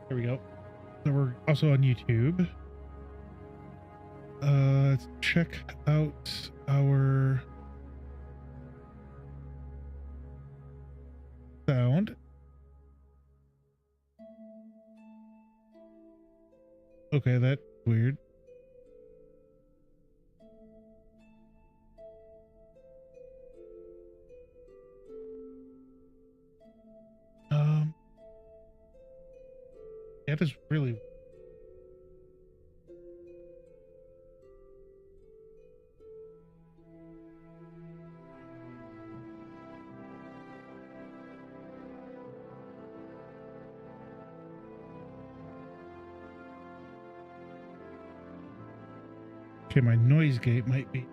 There we go. So we're also on YouTube. Let's check out our sound. Okay, that's weird. That is really. Okay, my noise gate might be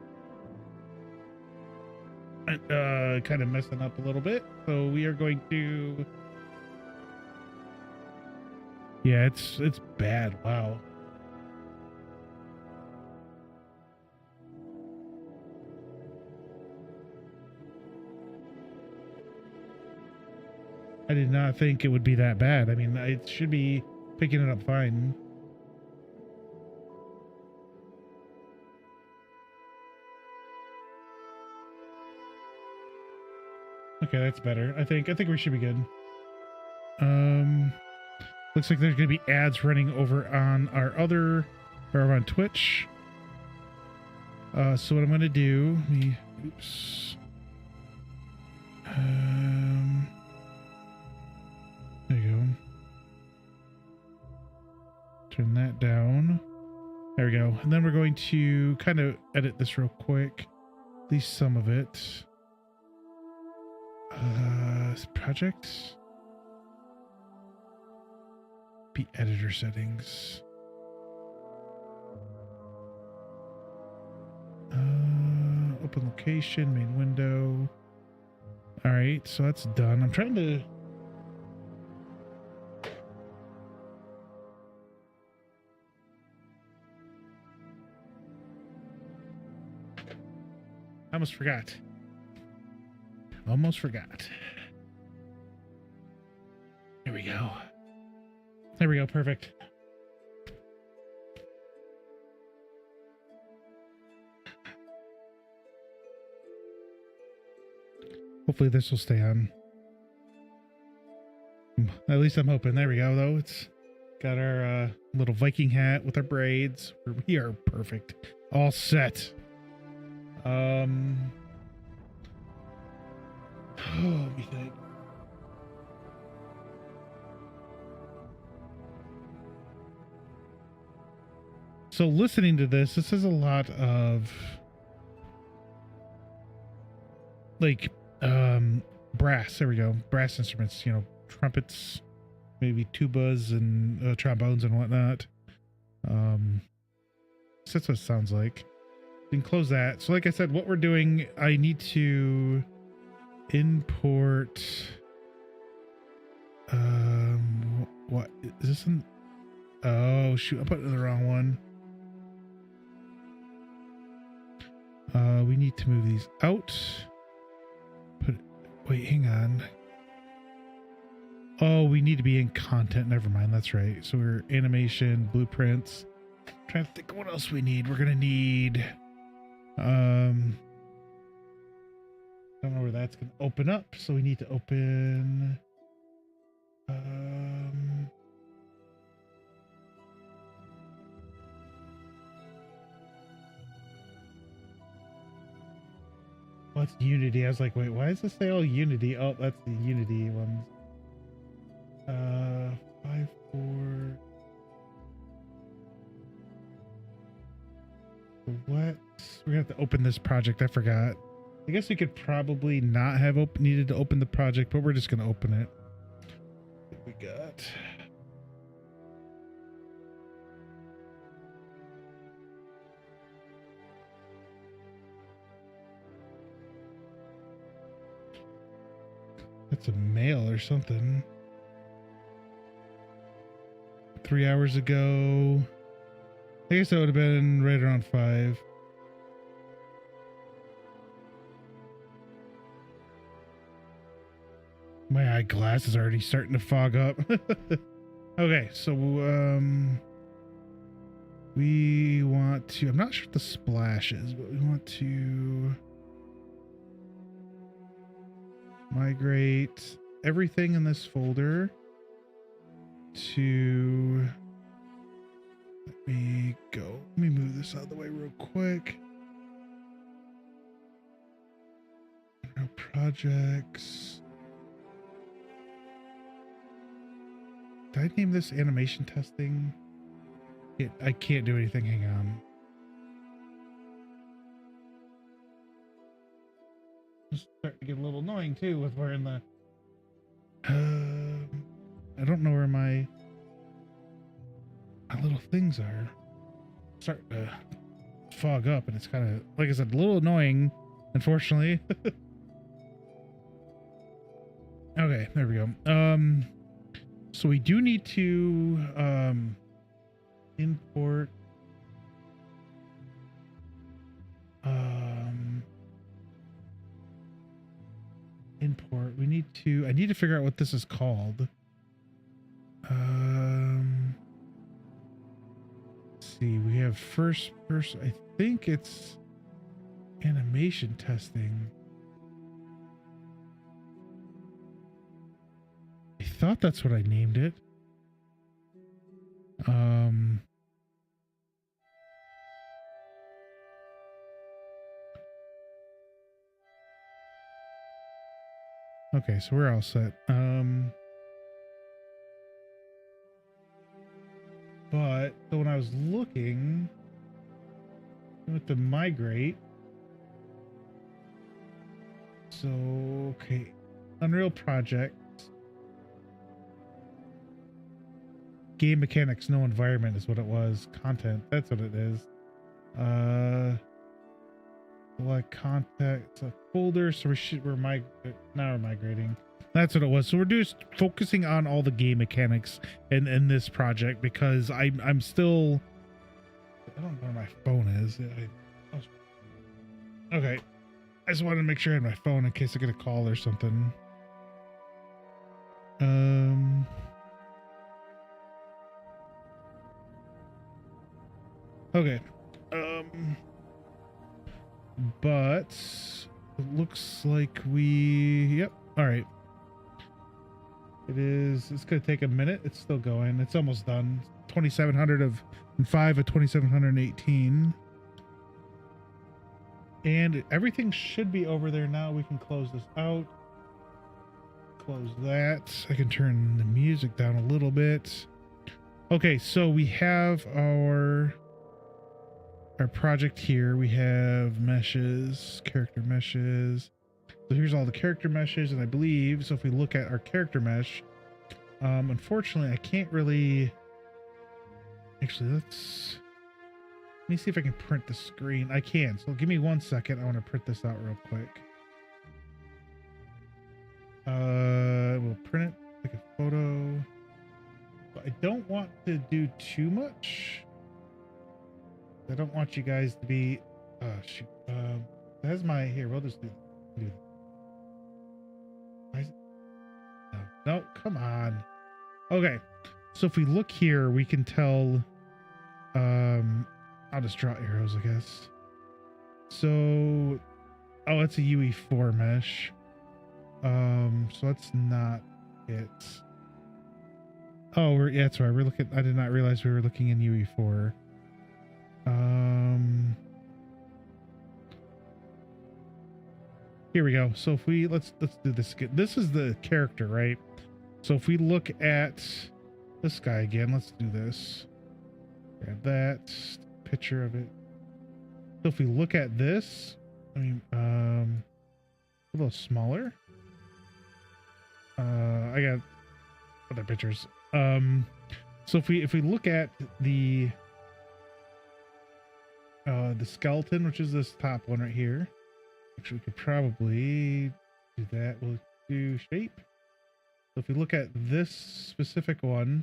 kind of messing up a little bit. So we are going to. Yeah, it's bad. Wow. I did not think it would be that bad. I mean, it should be picking it up fine. Okay, that's better. I think we should be good. Looks like there's gonna be ads running over on our other or on Twitch. So what I'm gonna do, oops. There you go. Turn that down. There we go. And then we're going to kind of edit this real quick. At least some of it. Project. Be editor settings. Open location, main window. All right, so that's done. I'm trying to. I almost forgot. Almost forgot. There we go. There we go. Perfect. Hopefully this will stay on. At least I'm hoping. There we go, though. It's got our little Viking hat with our braids. We are perfect. All set. Oh, let me think. So listening to this is a lot of like brass. There we go. Brass instruments, you know, trumpets, maybe tubas and trombones and whatnot. So that's what it sounds like. You can close that. So like I said, what we're doing, I need to import what is this in? Oh shoot, I put it in the wrong one. We need to move these out. Wait, hang on. Oh, we need to be in content. Never mind. That's right. So we're animation, blueprints. I'm trying to think of what else we need. We're gonna need. I don't know where that's gonna open up. So we need to open. What's Unity? I was like, wait, why does this say all Unity? Oh, that's the Unity ones. 5, 4. What? We're gonna have to open this project. I forgot. I guess we could probably not have needed to open the project, but we're just gonna open it. What we got? That's a mail or something. 3 hours ago. I guess that would have been right around 5. My eyeglass is already starting to fog up. Okay, so we want to, I'm not sure what the splash is, but we want to migrate everything in this folder to, let me move this out of the way real quick. No projects. Did I name this animation testing? I can't do anything. Hang on. It's starting to get a little annoying too with where in the. I don't know where my little things are. Starting to fog up, and it's kind of, like I said, a little annoying, unfortunately. Okay, there we go. So we do need to import we need to, I need to figure out what this is called. Let's see, we have first person, I think it's animation testing. I thought that's what I named it. Okay, so we're all set. But so when I was looking with the migrate, so okay, Unreal Project, game mechanics, no environment is what it was. Content, that's what it is. Like contact, a folder. So we're migrating. That's what it was. So we're just focusing on all the game mechanics in this project because I'm still, I don't know where my phone is. Okay, I just wanted to make sure I had my phone in case I get a call or something. Okay. But it looks like yep. All right. It's going to take a minute. It's still going. It's almost done. 2,700 of 5 of 2,718. And everything should be over there now. We can close this out. Close that. I can turn the music down a little bit. Okay, so we have our project here. We have meshes, character meshes. So here's all the character meshes, and I believe, so if we look at our character mesh, unfortunately I can't really, actually let me see if I can print the screen. I can, so give me 1 second. I want to print this out real quick. We'll print it, take a photo, but I don't want to do too much. I don't want you guys to be, shoot, that's my, here, we'll just do that. No, come on. Okay, so if we look here, we can tell, I'll just draw arrows, I guess. So, oh, it's a UE4 mesh. So that's not it. Oh, yeah, that's right. We're looking, I did not realize we were looking in UE4. Here we go. So if we, let's do this again. This is the character, right? So if we look at this guy again, let's do this. Grab that picture of it. So if we look at this, I mean, a little smaller. I got other pictures. So if we look at the skeleton, which is this top one right here. Actually, we could probably do that. We'll do shape. So if we look at this specific one,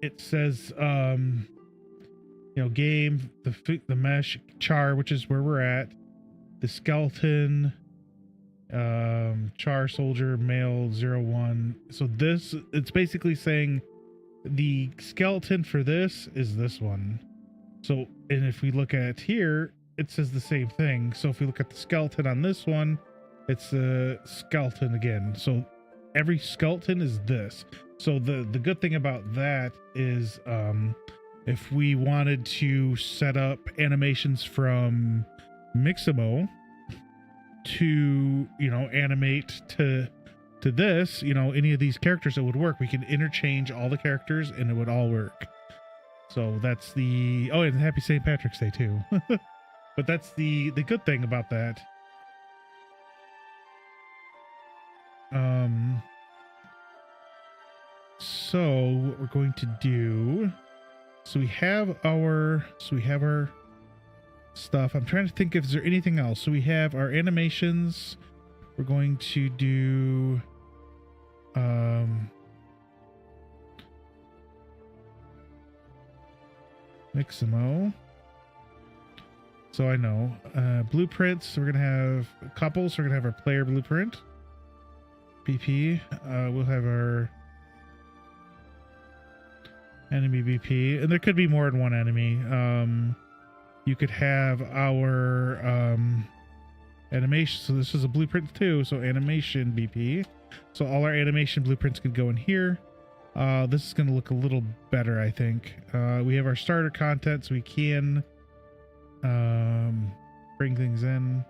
it says, you know, game, the mesh, char, which is where we're at, the skeleton, char soldier, male 01. So this, it's basically saying The skeleton for this is this one. So, and if we look at here, it says the same thing. So if we look at the skeleton on this one, it's the skeleton again. So every skeleton is this. So the good thing about that is if we wanted to set up animations from Mixamo to, you know, animate to this, you know, any of these characters, it would work. We can interchange all the characters and it would all work. So that's the, oh, and happy St. Patrick's Day too. But that's the good thing about that. So what we're going to do, so we have our stuff. I'm trying to think if there's anything else. So we have our animations. We're going to do Mixamo. So I know blueprints. So we're gonna have a couple. So we're gonna have our player blueprint, BP. We'll have our enemy BP, and there could be more than one enemy. You could have our animation. So this is a blueprint too. So animation BP. So all our animation blueprints could go in here. This is going to look a little better, I think. We have our starter content, so we can bring things in.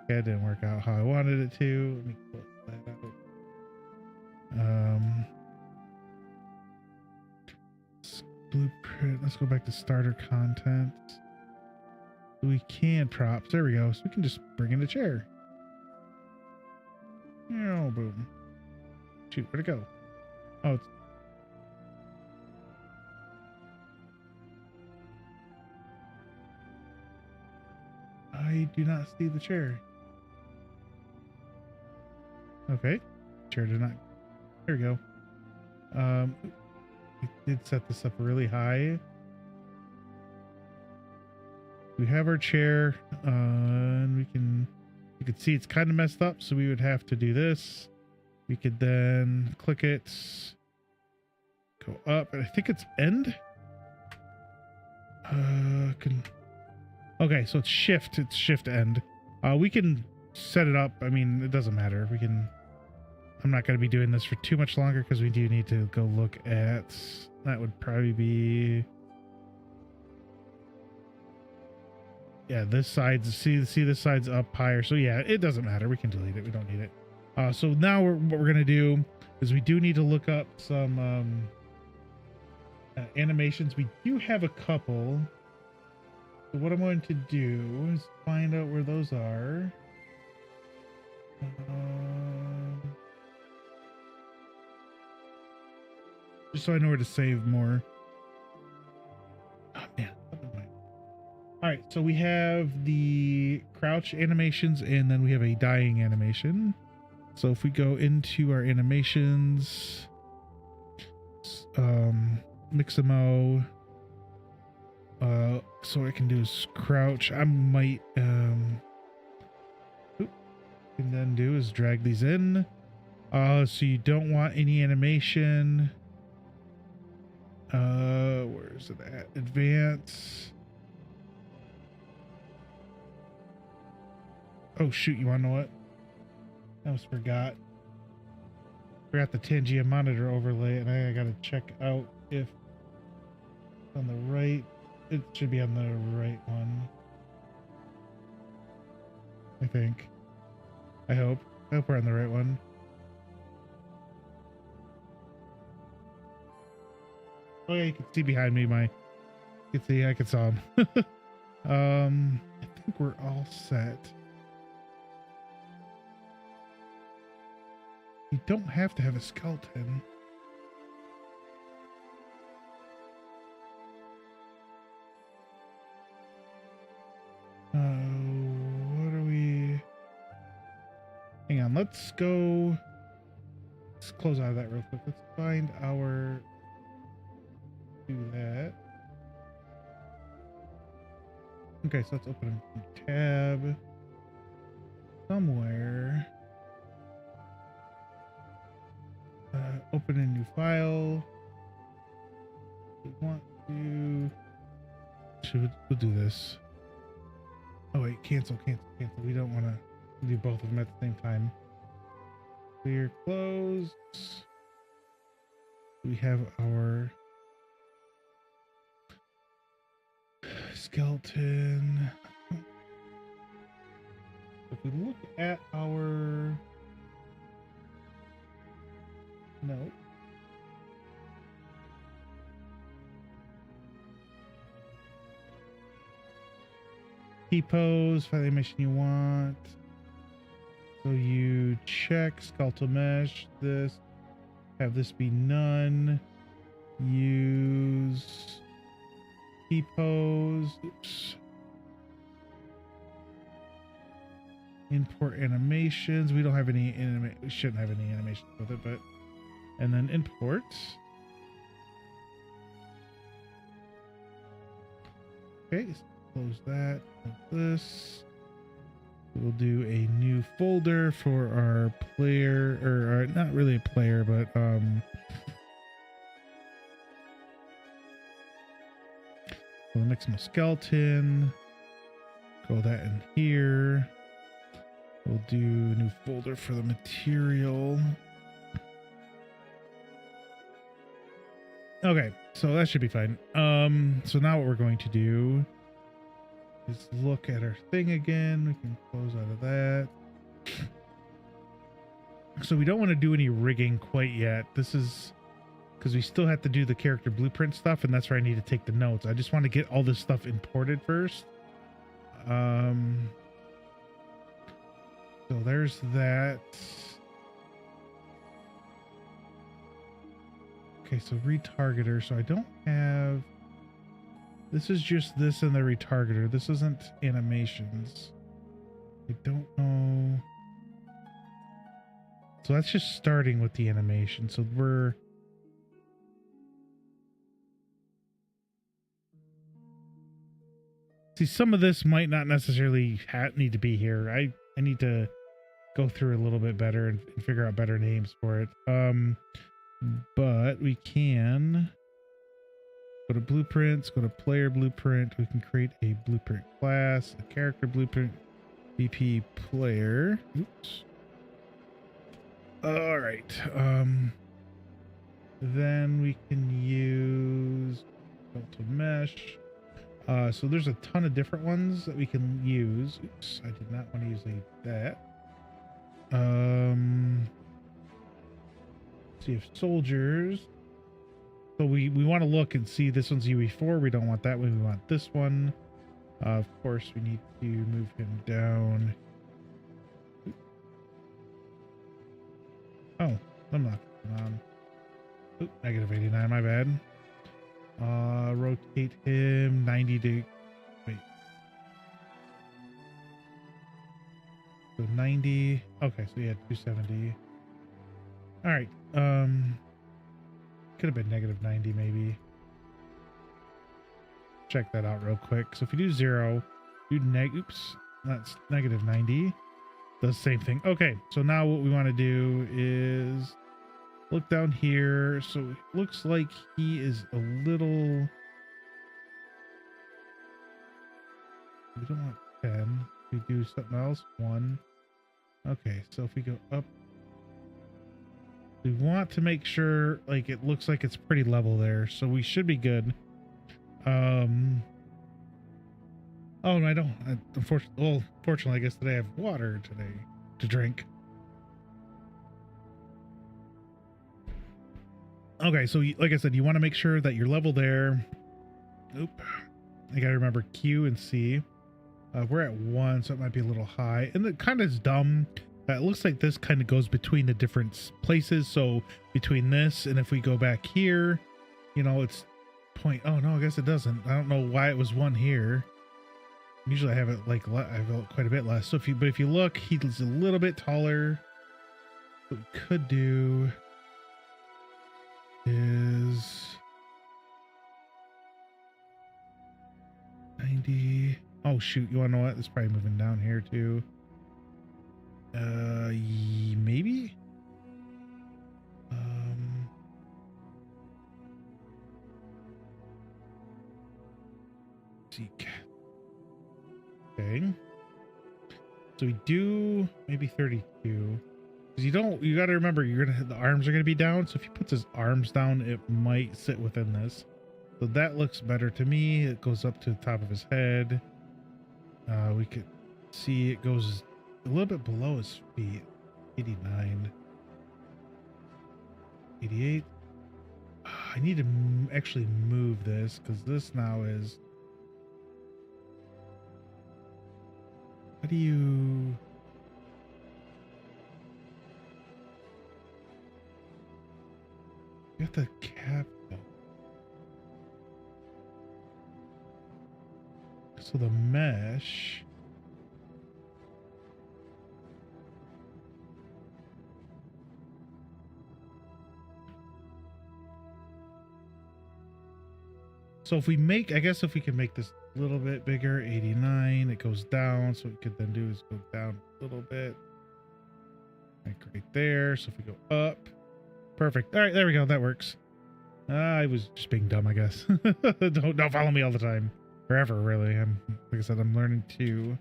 Okay, it didn't work out how I wanted it to. Let me close that out. Blueprint. Let's go back to starter content. We can props. There we go. So we can just bring in a chair. Oh, boom. Shoot, where'd it go? Oh, it's... I do not see the chair. Okay. Chair did not. There we go. We did set this up really high. We have our chair, and you can see it's kind of messed up, so we would have to do this. We could then click it, go up, and I think it's end. Okay, so it's shift end. We can set it up. I mean, it doesn't matter. We can. I'm not going to be doing this for too much longer because we do need to go look at. That would probably be. Yeah, this side's see this side's up higher. So yeah, it doesn't matter. We can delete it. We don't need it. So now what we're gonna do is we do need to look up some animations. We do have a couple. So what I'm going to do is find out where those are. Just so I know where to save more. Oh man. All right, so we have the crouch animations and then we have a dying animation. So if we go into our animations, Mixamo, so what I can do is crouch. I might, and then do is drag these in. So you don't want any animation. Where is it at? Advance. Oh shoot, you wanna know what? I almost forgot. Forgot the Tangia monitor overlay, and I gotta check out if it's on the right. It should be on the right one. I think. I hope. I hope we're on the right one. Oh yeah, you can see behind me you can see I can saw him. I think we're all set. You don't have to have a skeleton. What are we? Hang on, let's go. Let's close out of that real quick. Let's find our. Do that. Okay, so let's open a tab somewhere. Open a new file. we want to... We'll do this. Oh wait, cancel. We don't want to do both of them at the same time. Clear, close. We have our skeleton. If we look at our... No. T-pose, find the animation you want. So you check skeletal mesh, this, have this be none. Use T-pose. Oops. Import animations. We don't have any we shouldn't have any animations with it, but and then import. Okay, so close that. Close this. We'll do a new folder for our player, or our, not really a player, but the Mixamo skeleton. Go that in here. We'll do a new folder for the material. Okay, so that should be fine. So now what we're going to do is look at our thing again. We can close out of that. So we don't want to do any rigging quite yet. This is because we still have to do the character blueprint stuff, and that's where I need to take the notes. I just want to get all this stuff imported first. So there's that. Okay, so retargeter. So I don't have... This is just this and the retargeter. This isn't animations. I don't know. So that's just starting with the animation. So we're... See, some of this might not necessarily need to be here. I need to go through a little bit better and figure out better names for it. But we can go to blueprints, go to player blueprint. We can create a blueprint class, a character blueprint, BP player. Oops. All right. Then we can use Delta Mesh. So there's a ton of different ones that we can use. Oops, I did not want to use that. See if soldiers. So we want to look and see this one's UE4. We don't want that one. We want this one. Of course, we need to move him down. Oh, I'm not on. Oop, negative 89, my bad. Rotate him 90 to... Wait. So 90. Okay, so he had 270. All right. Could have been negative 90 maybe. Check that out real quick. So if you do 0, do oops, that's negative 90. Does the same thing. Okay, so now what we want to do is look down here. So it looks like he is a little... We don't want 10. We do something else. 1. Okay, so if we go up, we want to make sure like it looks like it's pretty level there, so we should be good. Oh, no, I don't. Fortunately, I guess today I have water today to drink. Okay, so like I said, you want to make sure that you're level there. Oop. I gotta remember Q and C. We're at 1, so it might be a little high. And it kind of is dumb. It looks like this kind of goes between the different places. So between this and if we go back here, you know, it's point. Oh, no, I guess it doesn't. I don't know why it was 1 here. Usually I have it like I have it quite a bit less. So if you look, he's a little bit taller. What we could do is 90. Oh shoot, you wanna know what? It's probably moving down here too. Maybe? seek. Okay. So we do maybe 32. Because you got to remember, the arms are going to be down. So if he puts his arms down, it might sit within this. So that looks better to me. It goes up to the top of his head. We could see it goes a little bit below his feet. 89. 88. I need to actually move this because this now is... How do you... You have to cap though. So the mesh... So if we make, I guess if we can make this a little bit bigger, 89, it goes down. So what we could then do is go down a little bit. Like right there. So if we go up, perfect. All right, there we go. That works. I was just being dumb, I guess. don't follow me all the time. Forever, really. Like I said, I'm learning too.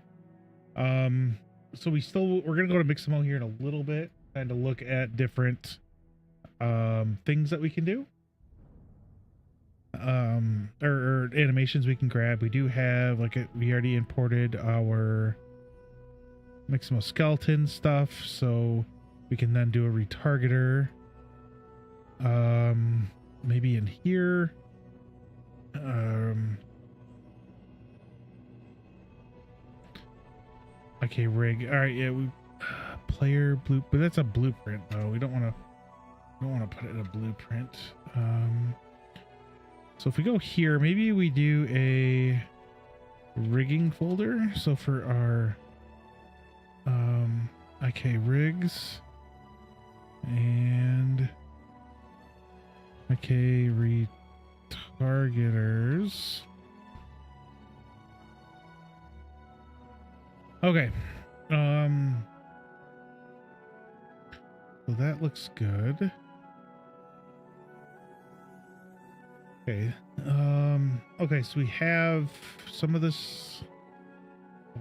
So we're gonna go to Mixamo here in a little bit and to look at different things that we can do. Or animations we can grab. We do have we already imported our Mixamo skeleton stuff, so we can then do a retargeter. Maybe in here. Okay, rig. All right, yeah, we player blue, but that's a blueprint though. We don't want to put it in a blueprint. So if we go here, maybe we do a rigging folder. So for our IK rigs and IK retargeters. Okay. So that looks good. Okay. Okay, so we have some of this.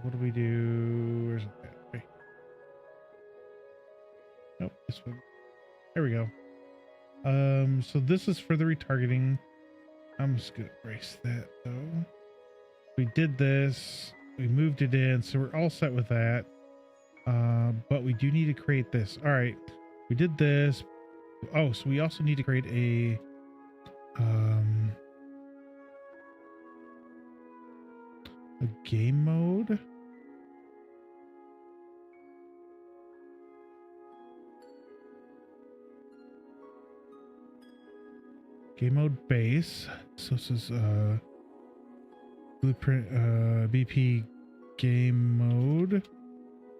What do we do? Where's it at? Okay. Nope, this one. There we go. So this is for the retargeting. I'm just gonna erase that though. We did this, we moved it in, so we're all set with that. But we do need to create this. All right, we did this. Oh, so we also need to create a game mode. Game mode base. So this is blueprint BP game mode.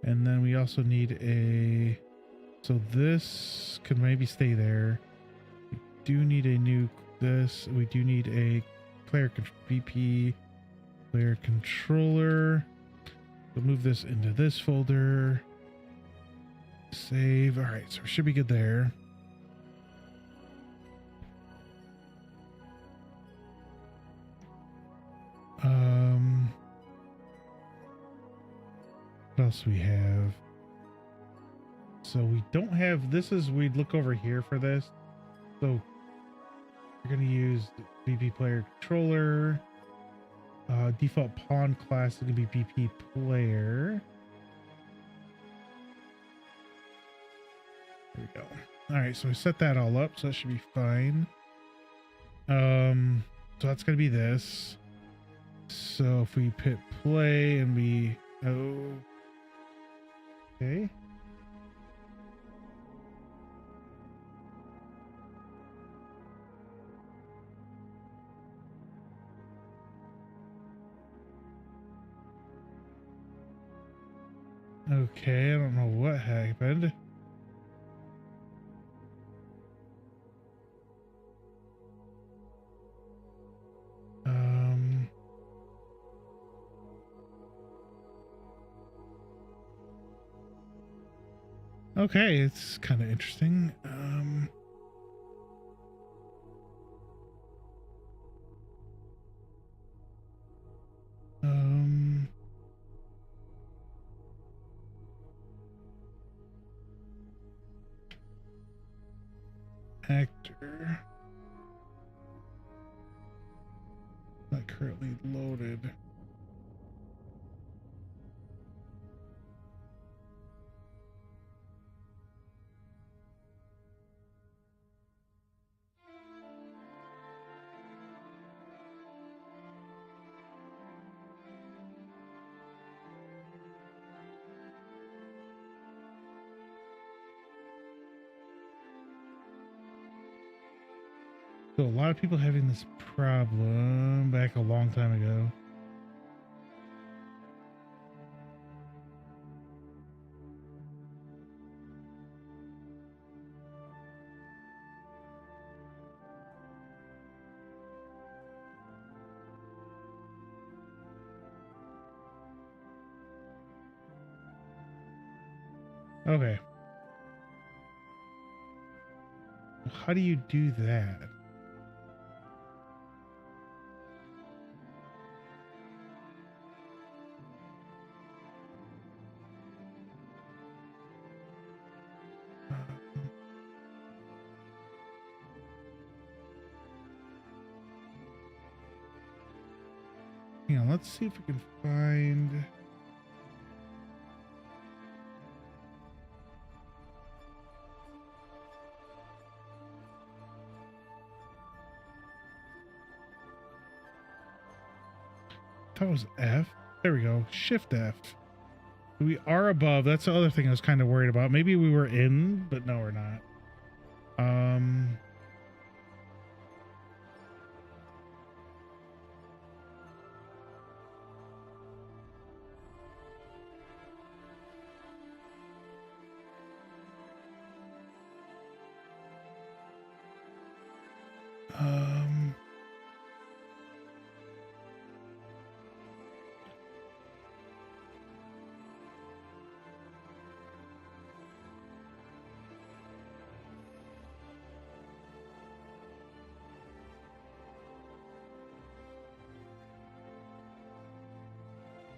And then we also need a, so this could maybe stay there. We do need a new this. We do need a player BP player controller. We'll move this into this folder. Save. All right, so we should be good there. What else we have? So we don't have, this is, we'd look over here for this. So we're going to use BP player controller. Default pawn class is going to be BP player. There we go. All right, so we set that all up, so that should be fine. So that's going to be this. So if we hit play and we, okay. Okay, I don't know what happened. Okay, it's kind of interesting. actor. Not currently loaded. So a lot of people having this problem back a long time ago. Okay. How do you do that? Hang on, let's see if we can find. That was F. There we go. Shift F. We are above. That's the other thing I was kind of worried about. Maybe we were in, but no, we're not. Um,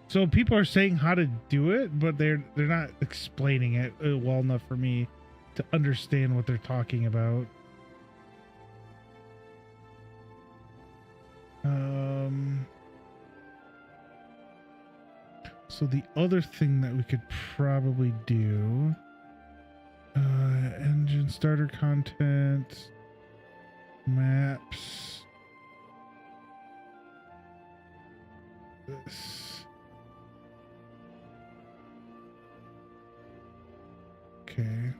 so people are saying how to do it, but they're not explaining it well enough for me to understand what they're talking about. So the other thing that we could probably do, engine starter content, maps, this. Okay.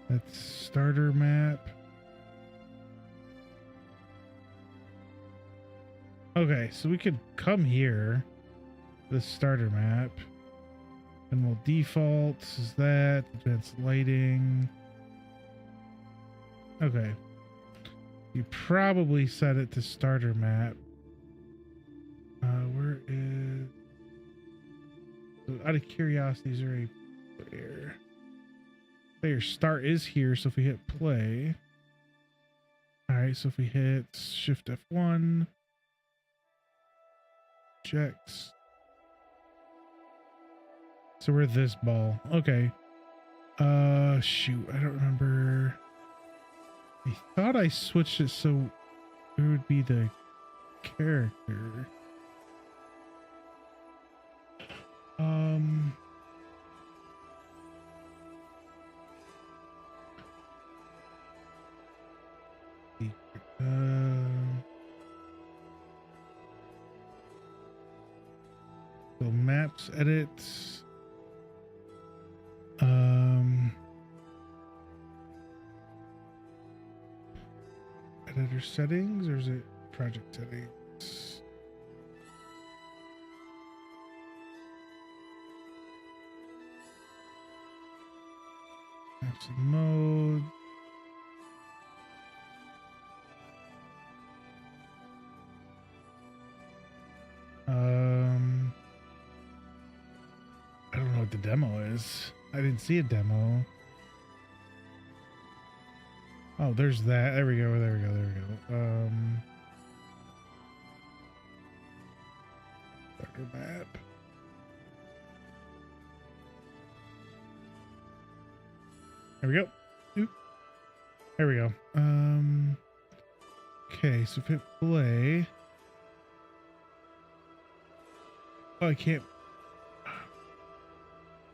That's starter map. Okay, so we could come here, the starter map, and we'll default is that, advanced lighting. Okay. You probably set it to starter map. Where is... So out of curiosity, is there a player? Player start is here, so if we hit play. Alright, so if we hit Shift F1, checks. So we're this ball. Okay. Shoot, I don't remember. I thought I switched it so it would be the character. So maps, edits. Editor settings, or is it project settings? Maps and mode. I don't know what the demo is. I didn't see a demo. Oh, there's that. There we go. There we go. There we go. Starter map. There we go. Oop. There we go. Okay, so if hit play. Oh, I can't.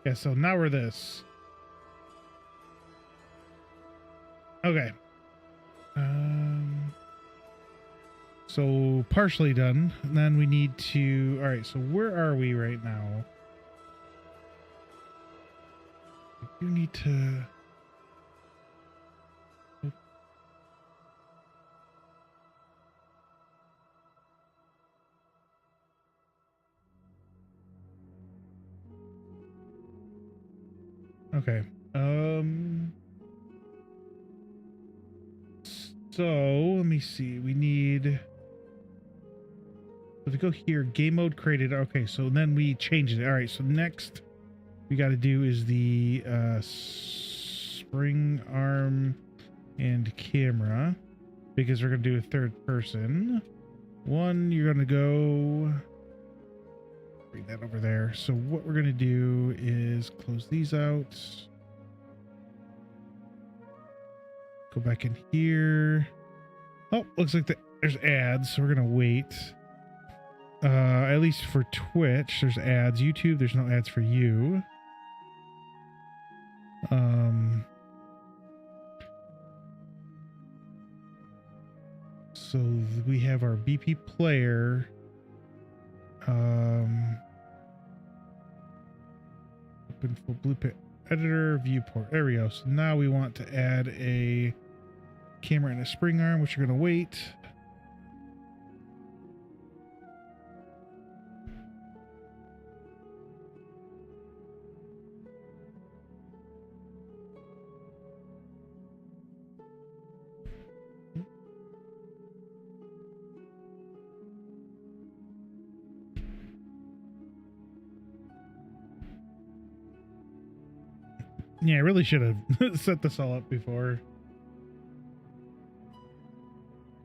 Yeah, so now we're this. Okay. So partially done. And then we need to. All right. So where are we right now? We do need to. Okay. So let me see. We need. If we go here, game mode created. Okay, so then we changed it. All right. So next we got to do is the spring arm and camera, because we're gonna do a third person. One, you're gonna go. Bring that over there. So what we're gonna do is close these out. Go back in here. Oh, looks like there's ads, so we're gonna wait. At least for Twitch, there's ads. YouTube, there's no ads for you. So we have our BP player. Open full blueprint editor viewport. There we go. So now we want to add a camera and a spring arm, which are going to wait. Yeah, I really should have set this all up before.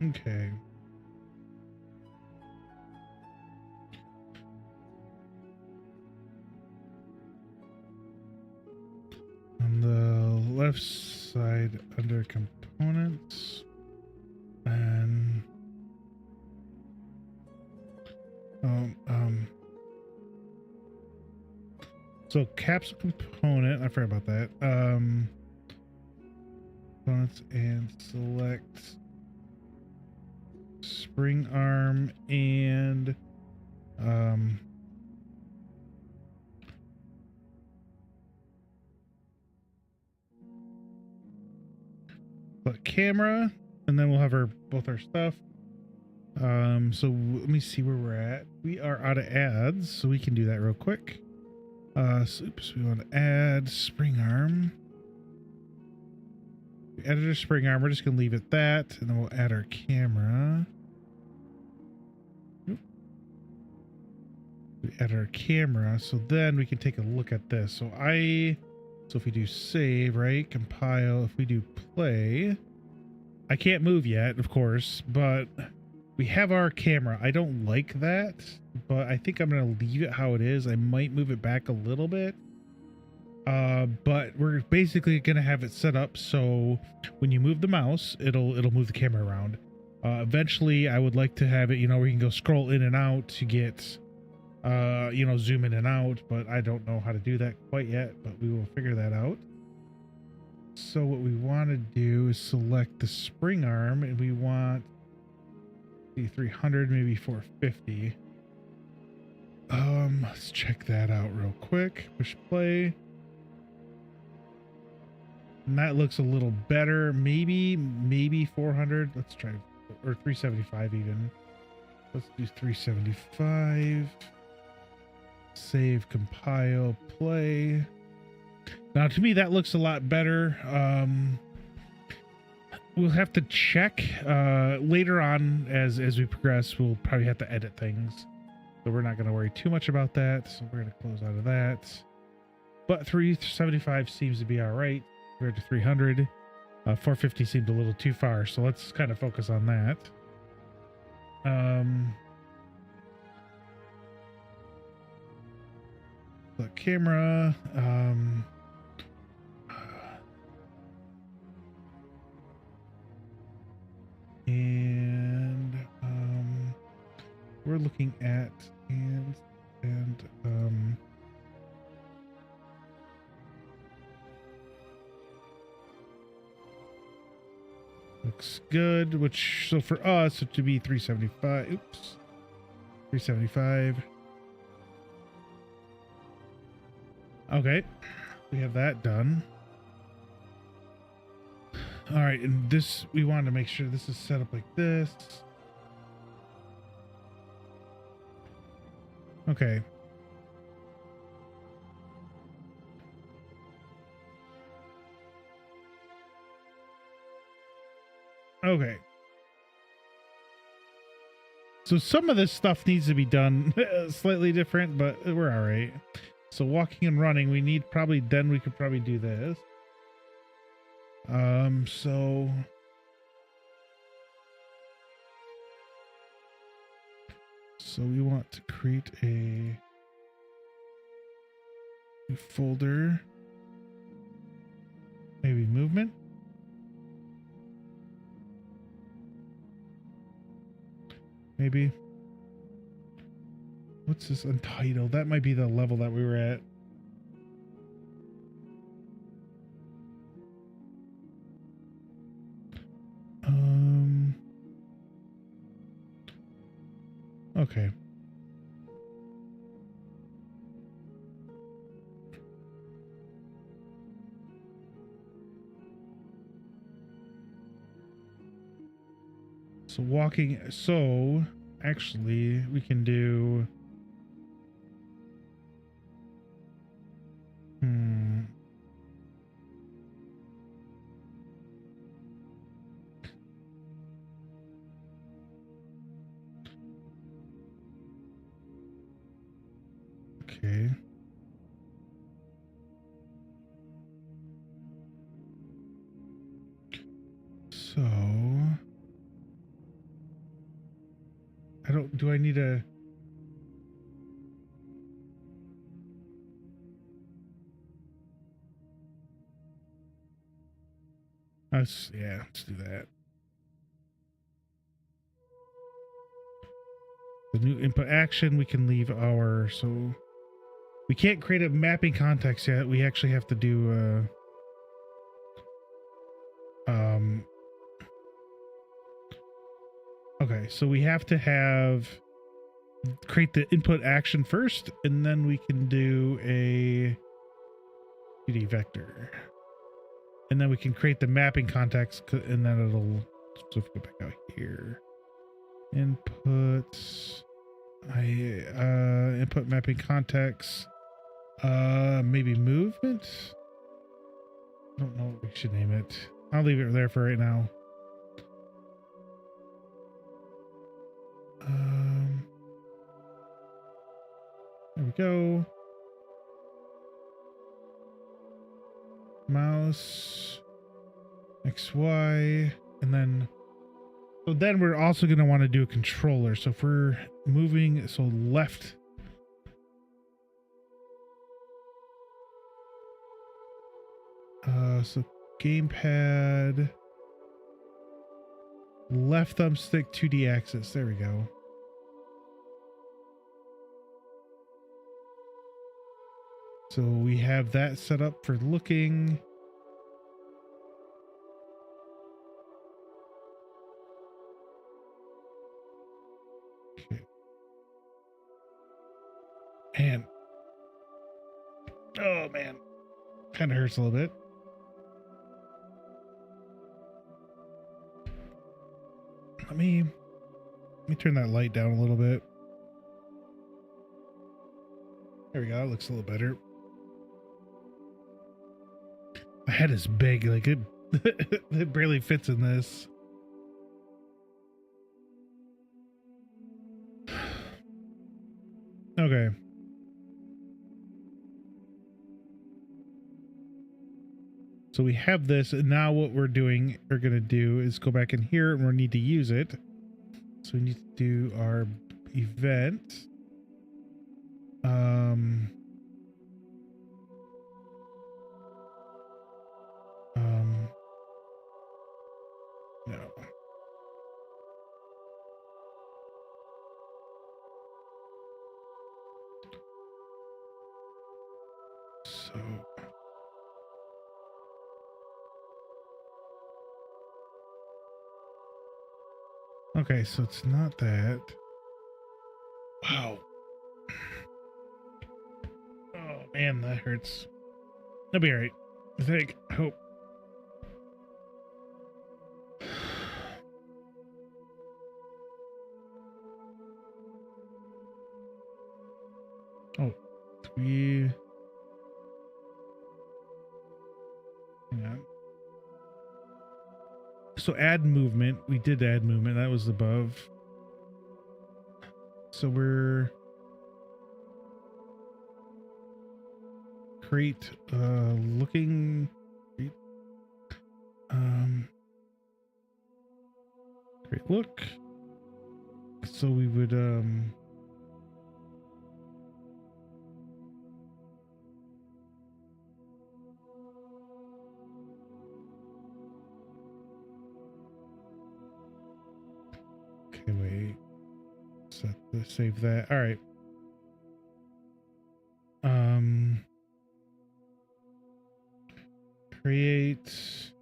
Okay. On the left side under components and so capsule component, I forgot about that. Components and select spring arm and but camera, and then we'll have both our stuff. So let me see where we're at. We are out of ads, so we can do that real quick. Oops, we want to add spring arm. We added a spring arm. We're just gonna leave it that, and then we'll add our camera. We add our camera, so then we can take a look at this. So if we do save, right, compile, if we do play, I can't move yet, of course, but we have our camera. I don't like that, but I think I'm going to leave it how it is. I might move it back a little bit, but we're basically going to have it set up so when you move the mouse, it'll move the camera around. Eventually, I would like to have it, where you can go scroll in and out to get, zoom in and out, but I don't know how to do that quite yet, but we will figure that out. So what we want to do is select the spring arm, and we want the 300, maybe 450. Let's check that out real quick. Push play. And that looks a little better. Maybe 400. Let's try, or 375 even. Let's do 375. Save, compile, play. Now, to me, that looks a lot better. We'll have to check later on as we progress. We'll probably have to edit things, so we're not going to worry too much about that. So we're going to close out of that. But 375 seems to be all right compared to 300. 450 seemed a little too far, so let's kind of focus on that. The camera. we're looking at and looks good, which so for us it to be 375. Oops. 375. Okay. We have that done. All right, and this we wanted to make sure this is set up like this. Okay. Okay. So some of this stuff needs to be done slightly different, but we're all right. So walking and running, we need probably, then we could probably do this. So we want to create a new folder, maybe movement. Maybe. What's this untitled? That might be the level that we were at. Okay. So walking, so actually we can do okay. So do I need a yeah, let's do that. The new input action, we can leave our, so we can't create a mapping context yet. We actually have to do okay, so we have to create the input action first, and then we can do a 2D vector. And then we can create the mapping context, and then it'll, so if we go back out here, input mapping context, maybe movement. I don't know what we should name it. I'll leave it there for right now. There we go. Mouse, XY, and then so then we're also going to want to do a controller. So if we're moving, so left, so gamepad, left thumbstick, 2D axis. There we go. So we have that set up for looking. Okay. And oh man, kind of hurts a little bit. Let me turn that light down a little bit. There we go. It looks a little better. My head is big, like it it barely fits in this. Okay. So we have this, and now what we're gonna do is go back in here, and we need to use it. So we need to do our event. No. Okay, so it's not that. Wow. Oh man, that hurts. That'll be alright. I think. Hope. Oh, we. Hang on. So add movement. We did add movement. That was above. So we're create looking great look. So we would okay, wait. Set the save that. All right. Create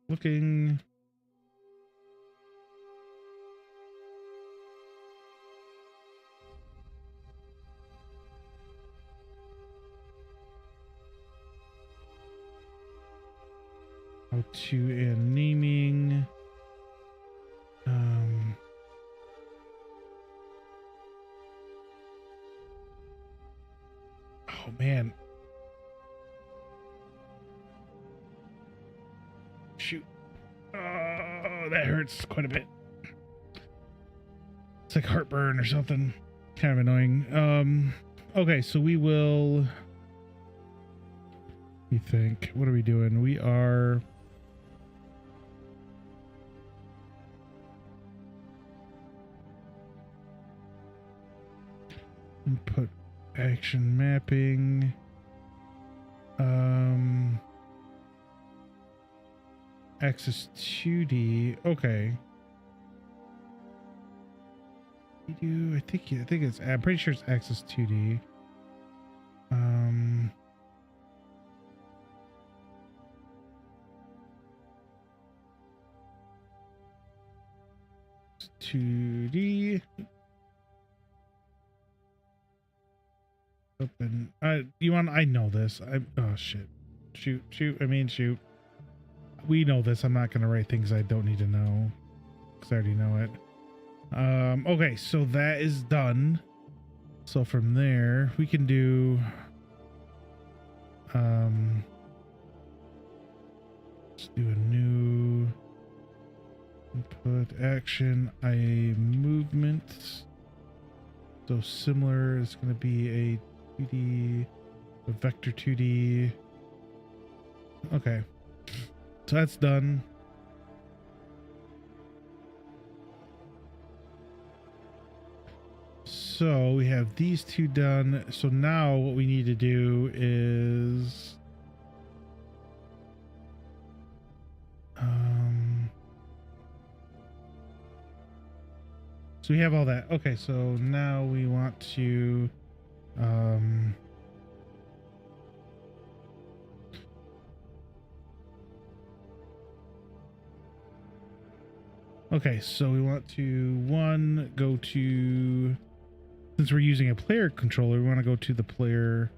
looking how to and naming oh man, shoot, oh that hurts quite a bit. It's like heartburn or something, kind of annoying. Okay, so we will, you think, what are we doing? We are input action mapping, axis 2D. Okay, we do, I think it's, I'm pretty sure it's axis 2D. Um 2D. Open. You want? I know this. Oh shit. Shoot. I mean shoot. We know this. I'm not gonna write things I don't need to know because I already know it. Okay, so that is done. So from there we can do. Let's do a new input action. Movement. So similar. It's gonna be a 2D, a vector 2D. Okay, so that's done. So we have these two done. So now what we need to do is so we have all that. Okay, so now we want to okay, so we want to go to, since we're using a player controller, we want to go to the player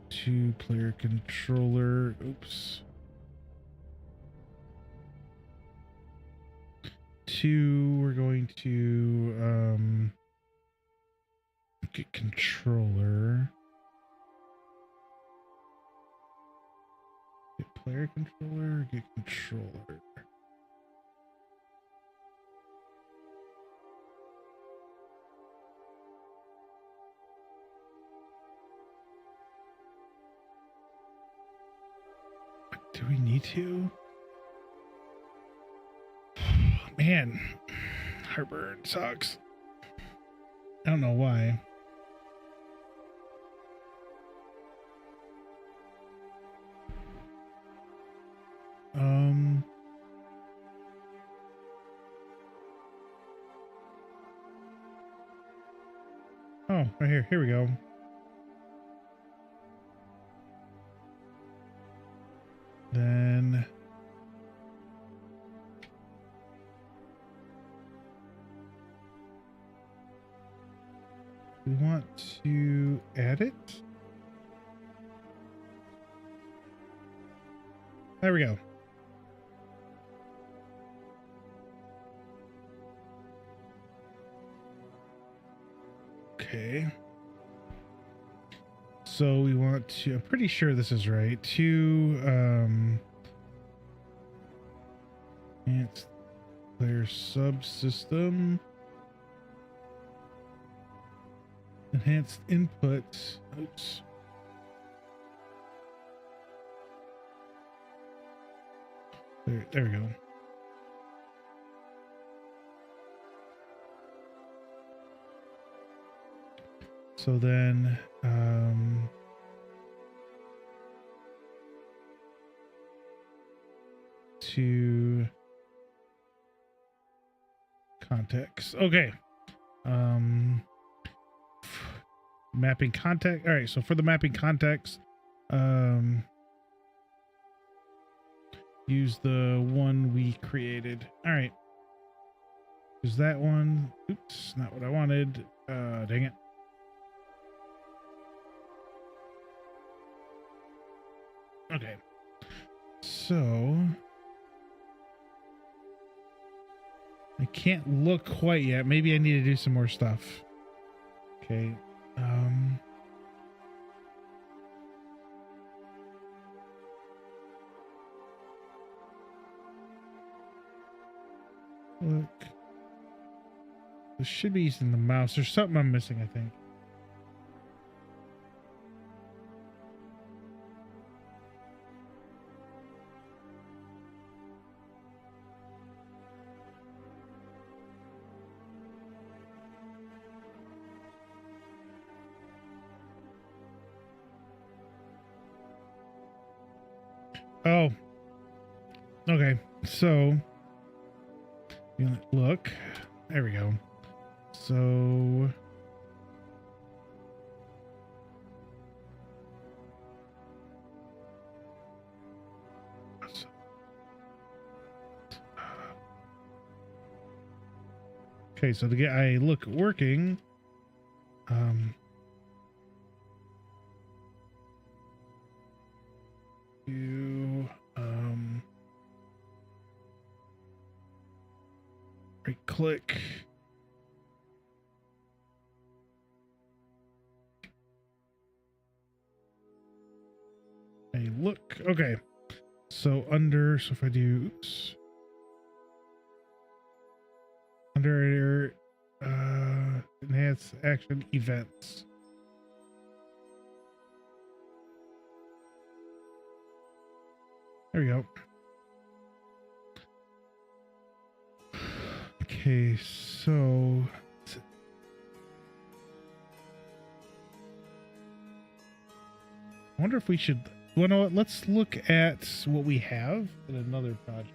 controller. Oops. 2, we're going to get controller. Get player controller, get controller. Do we need to? Man, heartburn sucks. I don't know why. Oh, right here. Here we go. Then we want to add it. There we go. Okay. So we want to, I'm pretty sure this is right, to enhance player subsystem, enhanced input. Oops. There we go. So then to context. Okay. Mapping context. All right, so for the mapping context, use the one we created. All right. Use that one. Oops, not what I wanted. Dang it. Okay. So I can't look quite yet. Maybe I need to do some more stuff. Okay. Look. This should be using the mouse. There's something I'm missing, I think. Oh. Okay. So look. There we go. So okay, so to get I look working, you right click. A look. Okay. So under, so if I do, oops, under enhance action events. There we go. Okay, so I wonder if we should, well, know what, let's look at what we have in another project.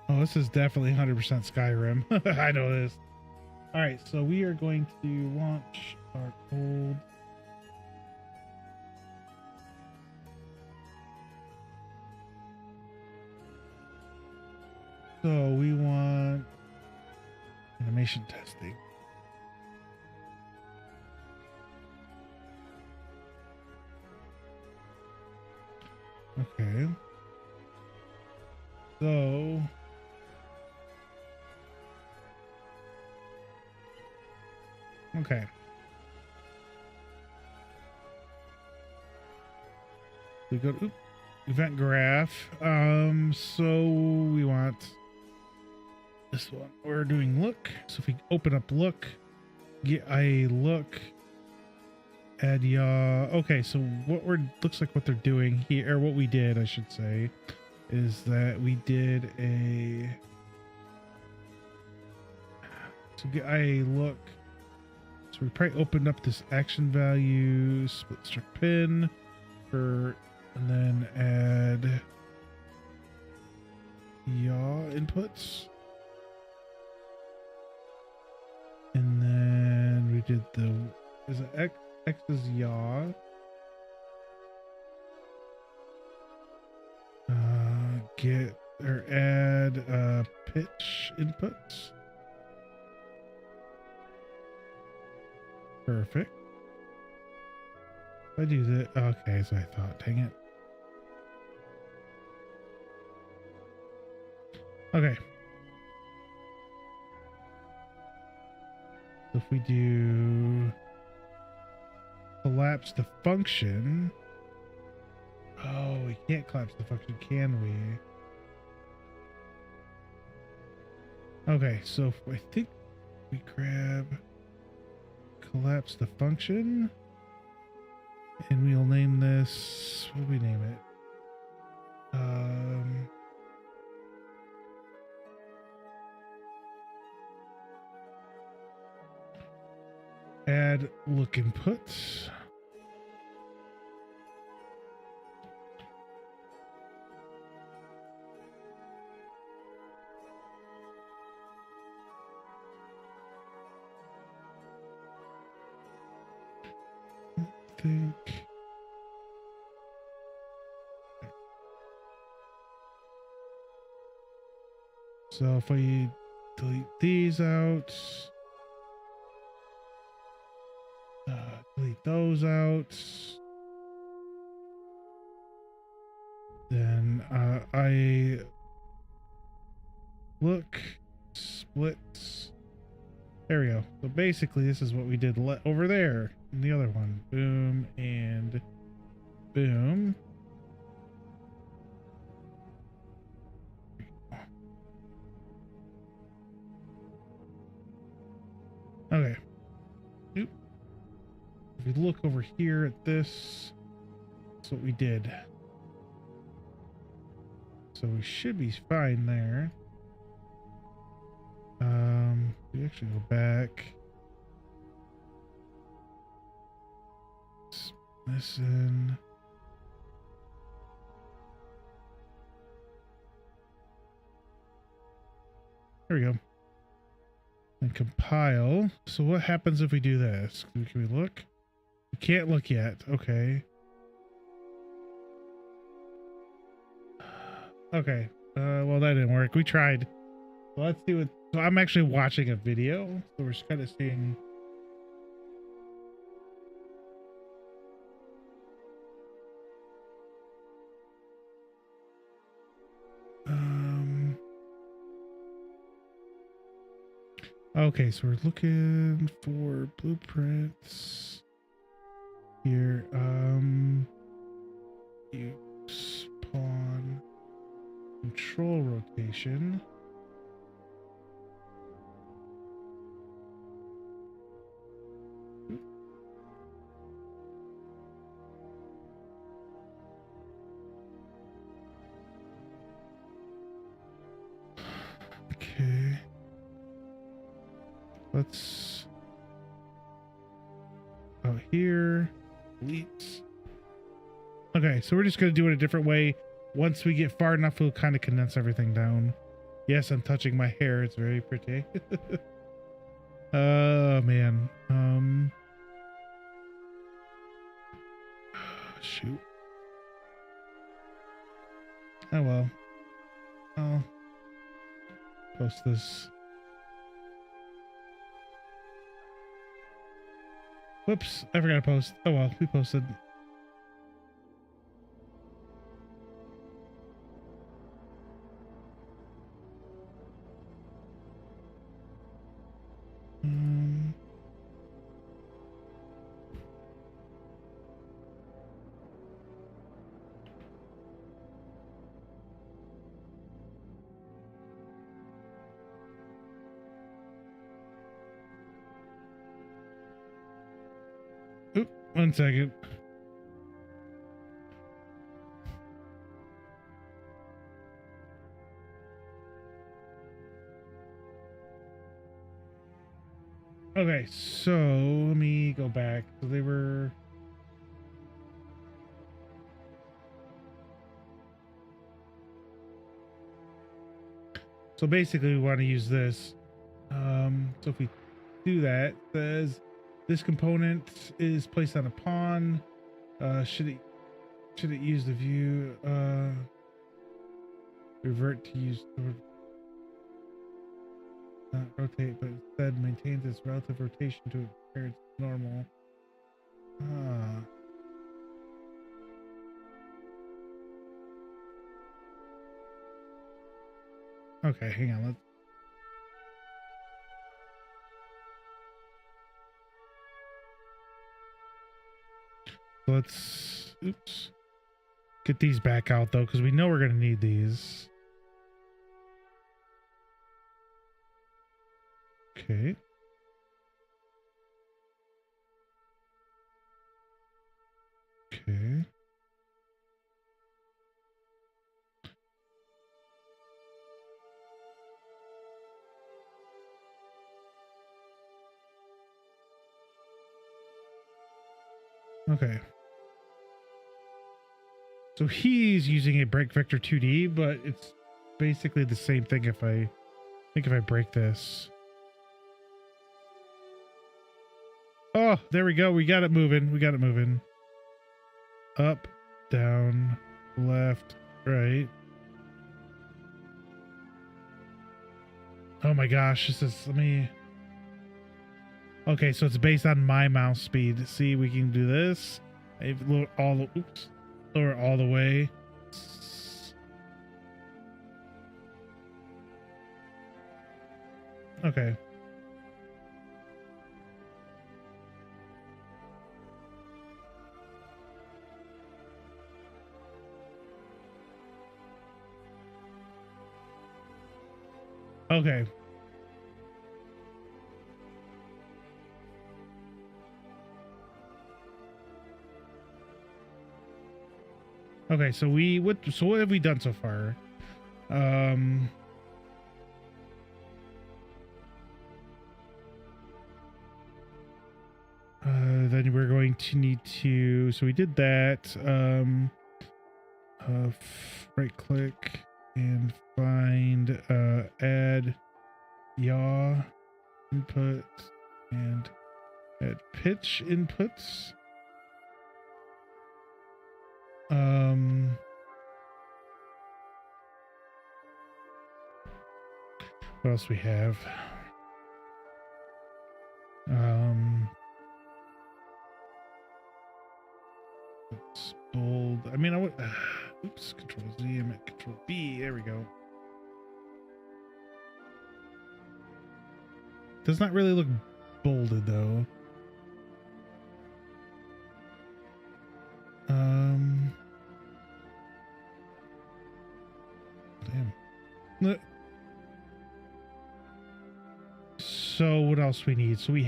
Oh, this is definitely 100% Skyrim. I know this. All right, so we are going to launch our old. So we want animation testing. Okay. So okay. We go to event graph. So we want this one. We're doing look. So if we open up look, get a look, add yaw. Okay, so what we're looks like what they're doing here, or what we did, I should say, is that we did a so get a look. So we probably opened up this action value, split struct pin for, and then add yaw inputs. And then we did the, is it X is yaw. get or add pitch inputs. Perfect. If I do that, okay, so I thought, dang it. Okay. So if we do collapse the function. Oh, we can't collapse the function, can we? Okay, so if I think we grab collapse the function and we'll name this, what do we name it? Add look inputs. Think. So if I delete these out, delete those out, then I look splits. There we go. So basically this is what we did over there in the other one. Boom and boom. Okay. Oop. If we look over here at this, that's what we did. So we should be fine there. We actually go back. Listen. There we go. And compile. So what happens if we do this? Can we look? We can't look yet. Okay. Okay. Well, that didn't work. We tried. So let's see what. So I'm actually watching a video. So we're just kind of seeing. Okay, so we're looking for blueprints here. Use pawn control rotation. Okay. Let's out here. Delete. Okay, so we're just gonna do it a different way. Once we get far enough, we'll kind of condense everything down. Yes, I'm touching my hair. It's very pretty. Oh man. Shoot. Oh well. I'll post this. Whoops, I forgot to post. Oh well, we posted. Oop, 1 second. Okay, so let me go back. So they were. So basically, we want to use this. So if we do that, it says this component is placed on a pawn. Should it use the view? revert to use not rotate, but instead maintains its relative rotation to its normal. Ah. Okay, hang on. Let's oops. Get these back out though, because we know we're gonna need these. Okay. Okay. Okay. So he's using a break vector 2D, but it's basically the same thing if I think if I break this. Oh, there we go. We got it moving. We got it moving. Up, down, left, right. Oh my gosh, this is, let me. Okay, so it's based on my mouse speed. See, we can do this. Lower all the, oops, lower all the way. Okay. Okay. Okay, so what have we done so far? Then we're going to need to, so we did that. Right click and find add yaw input and add pitch inputs. What else we have? It's bold. I mean, I would. Oops. Control Z. I'm at Control B. There we go. Does not really look bolded though. Damn. So what else we need? So we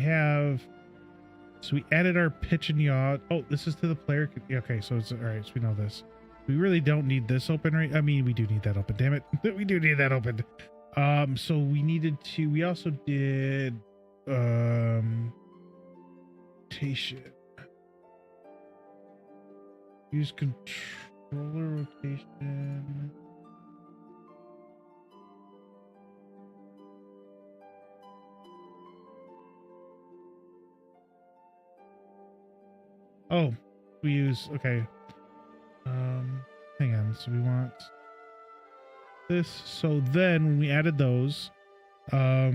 added our pitch and yaw. Oh, this is to the player. Okay, so it's all right. So we know this. We really don't need this open, right? I mean, we do need that open. Damn it, we do need that open. So we needed to. We also did rotation. Use controller rotation. Oh, we use, okay. Hang on. So we want this. So then when we added those, oh,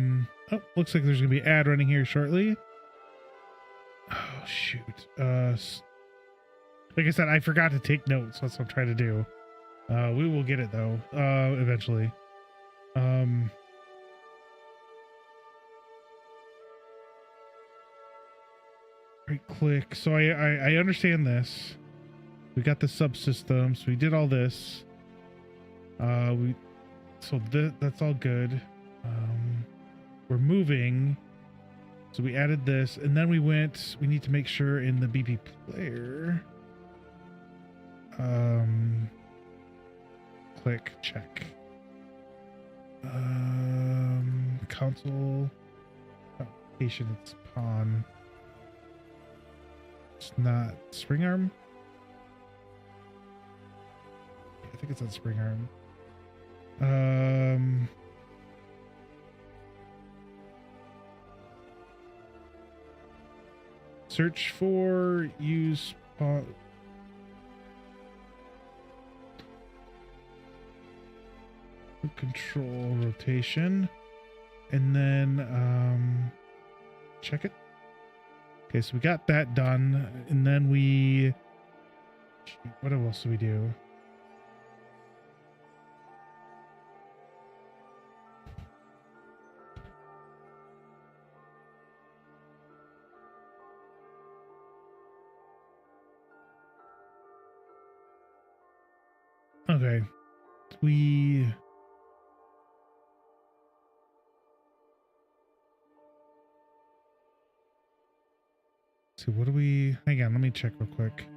looks like there's gonna be an ad running here shortly. Oh shoot. Like I said, I forgot to take notes. That's what I'm trying to do. We will get it though, eventually. Right click. So I understand this. We got the subsystem, so we did all this. That's all good. We're moving. So we added this, and then we need to make sure in the BP player. Click, check. Console application, it's pawn. It's not spring arm. I think it's on spring arm. Search for use pawn. control rotation, and then check it. Okay, so we got that done, and then what else do we do? Okay, so what do we, hang on, let me check real quick.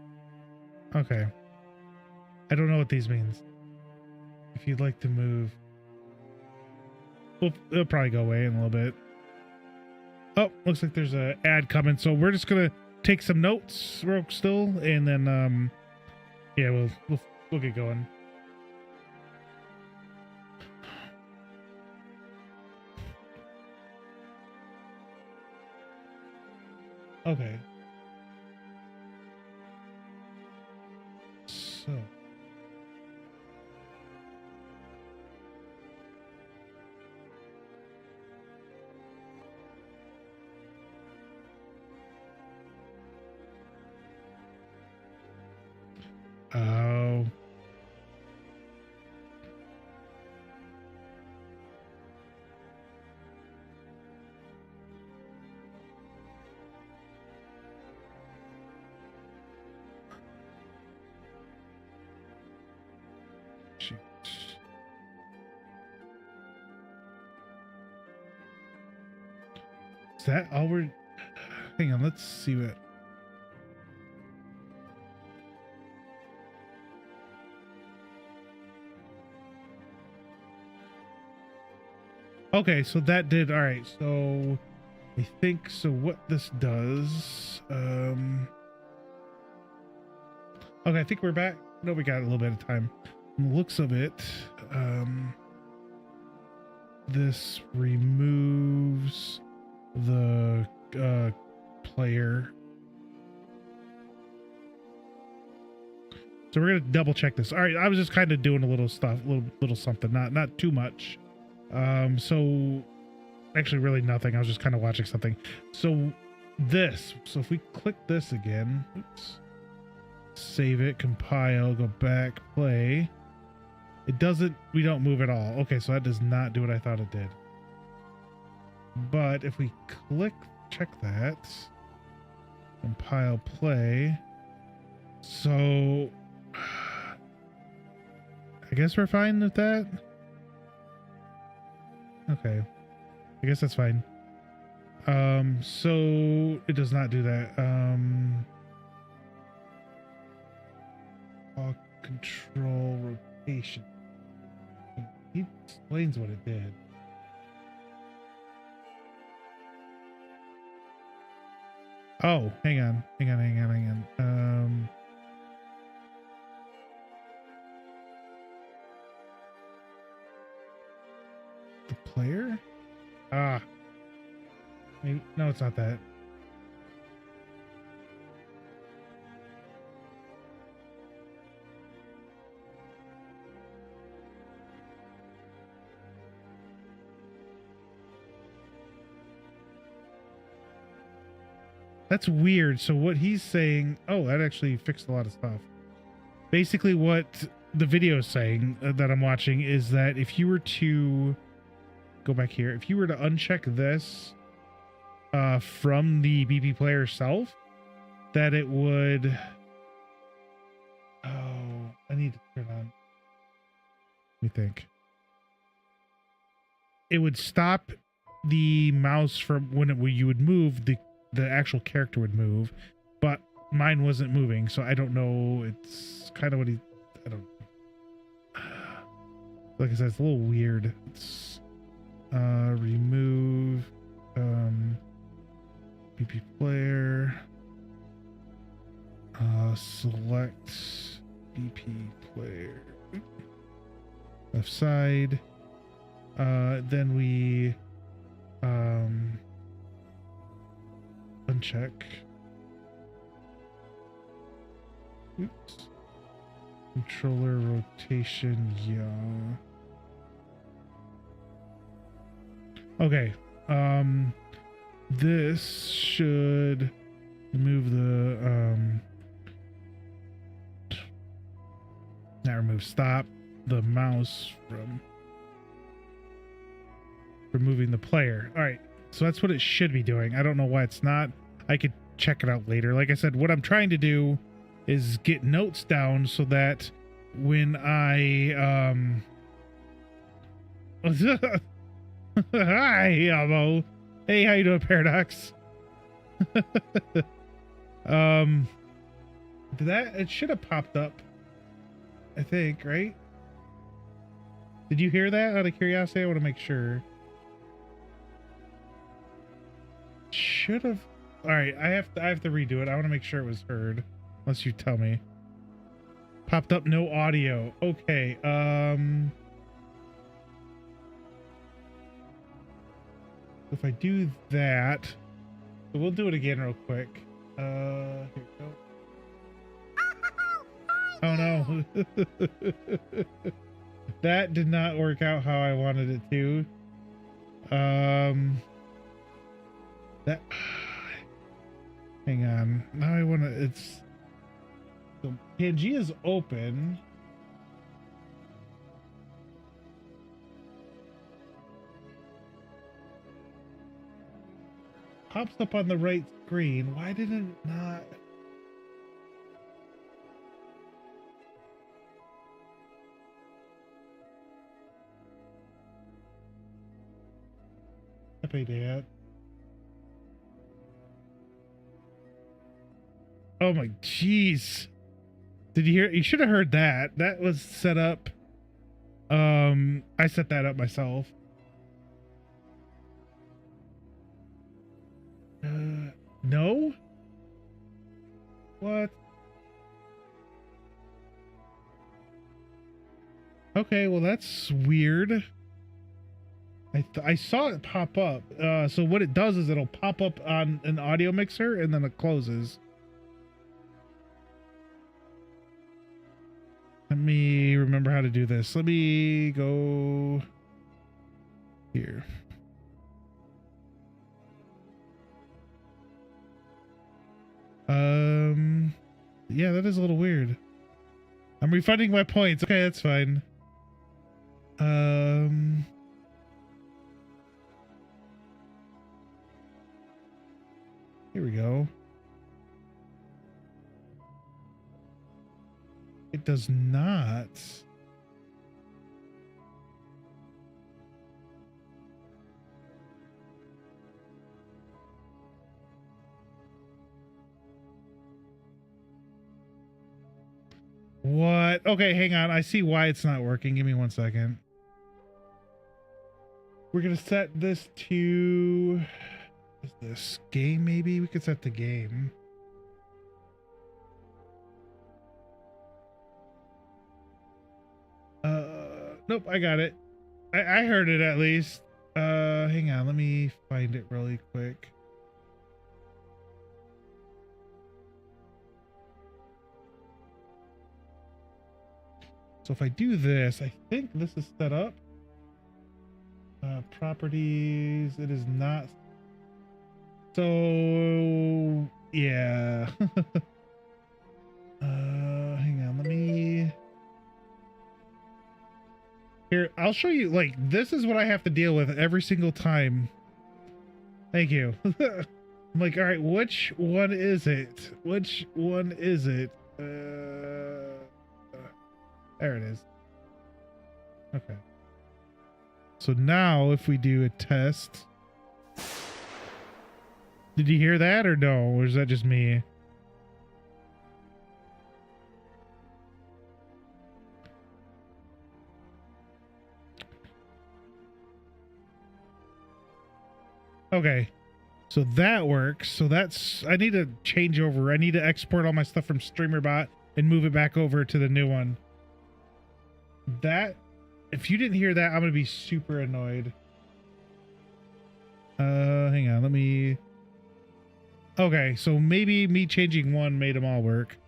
Okay. I don't know what these means. If you'd like to move. Well, it'll probably go away in a little bit. Oh, looks like there's an ad coming. So we're just going to take some notes real still. And then, yeah, we'll get going. Okay. So. Oh. Shoot. Is that all we're... Hang on, let's see what... Okay, so that did... All right, so I think... So what this does... Okay, I think we're back. No, we got a little bit of time. From the looks of it, this removes the player. So we're gonna double check this. All right, I was just kind of doing a little stuff, little something, not too much. So actually really nothing. I was just kind of watching something. So if we click this again, oops, save it, compile, go back, play. It doesn't, we don't move at all. Okay, so that does not do what I thought it did. But if we click, check that, compile, play. So I guess we're fine with that. Okay, I guess that's fine. So it does not do that. Control rotation. He explains what it did. Oh, hang on. The player? Maybe, no, it's not that. That's weird. So what he's saying, oh, that actually fixed a lot of stuff. Basically what the video is saying that I'm watching is that if you were to go back here, if you were to uncheck this from the BP player itself, that it would, oh, I need to turn on, let me think. It would stop the mouse from when you would move, the actual character would move, but mine wasn't moving, so I don't know. It's kind of what I don't, like I said, it's a little weird. It's remove BP player, select BP player, left side, then we uncheck. Oops. Controller rotation, yeah. Okay. This should remove the not remove, stop the mouse from removing the player. All right, so that's what it should be doing. I don't know why it's not. I could check it out later. Like I said, what I'm trying to do is get notes down so that when I hi Elmo. Hey, how you doing, Paradox? Did that, it should have popped up, I think, right? Did you hear that? Out of curiosity, I want to make sure. Should have. All right, I have to redo it. I want to make sure it was heard. Unless you tell me. Popped up no audio. Okay. If I do that, so we'll do it again real quick. Here we go. Oh no. That did not work out how I wanted it to. That hang on. Now I want to, it's so Pangea's open. Pops up on the right screen. Why did it not? Happy Dad. Oh my jeez. Did you hear? You should have heard that. That was set up. I set that up myself. No? What? Okay, well that's weird. I saw it pop up. So what it does is it'll pop up on an audio mixer and then it closes. Let me remember how to do this. Let me go here. Yeah, that is a little weird. I'm refunding my points. Okay, that's fine. Here we go. It does not. What? Okay, hang on. I see why it's not working. Give me 1 second. We're gonna set this to, is this game? Maybe we could set the game. Nope, I got it. I heard it at least. Hang on, let me find it really quick. So if I do this, I think this is set up. Properties, it is not. So yeah. Hang on, let me. Here, I'll show you. Like, this is what I have to deal with every single time. Thank you. I'm like, all right, which one is it? Which one is it? There it is. Okay. So now if we do a test. Did you hear that or no? Or is that just me? Okay. So that works. So that's, I need to change over. I need to export all my stuff from StreamerBot and move it back over to the new one. That, if you didn't hear that, I'm going to be super annoyed. Hang on, let me. Okay, so maybe me changing one made them all work.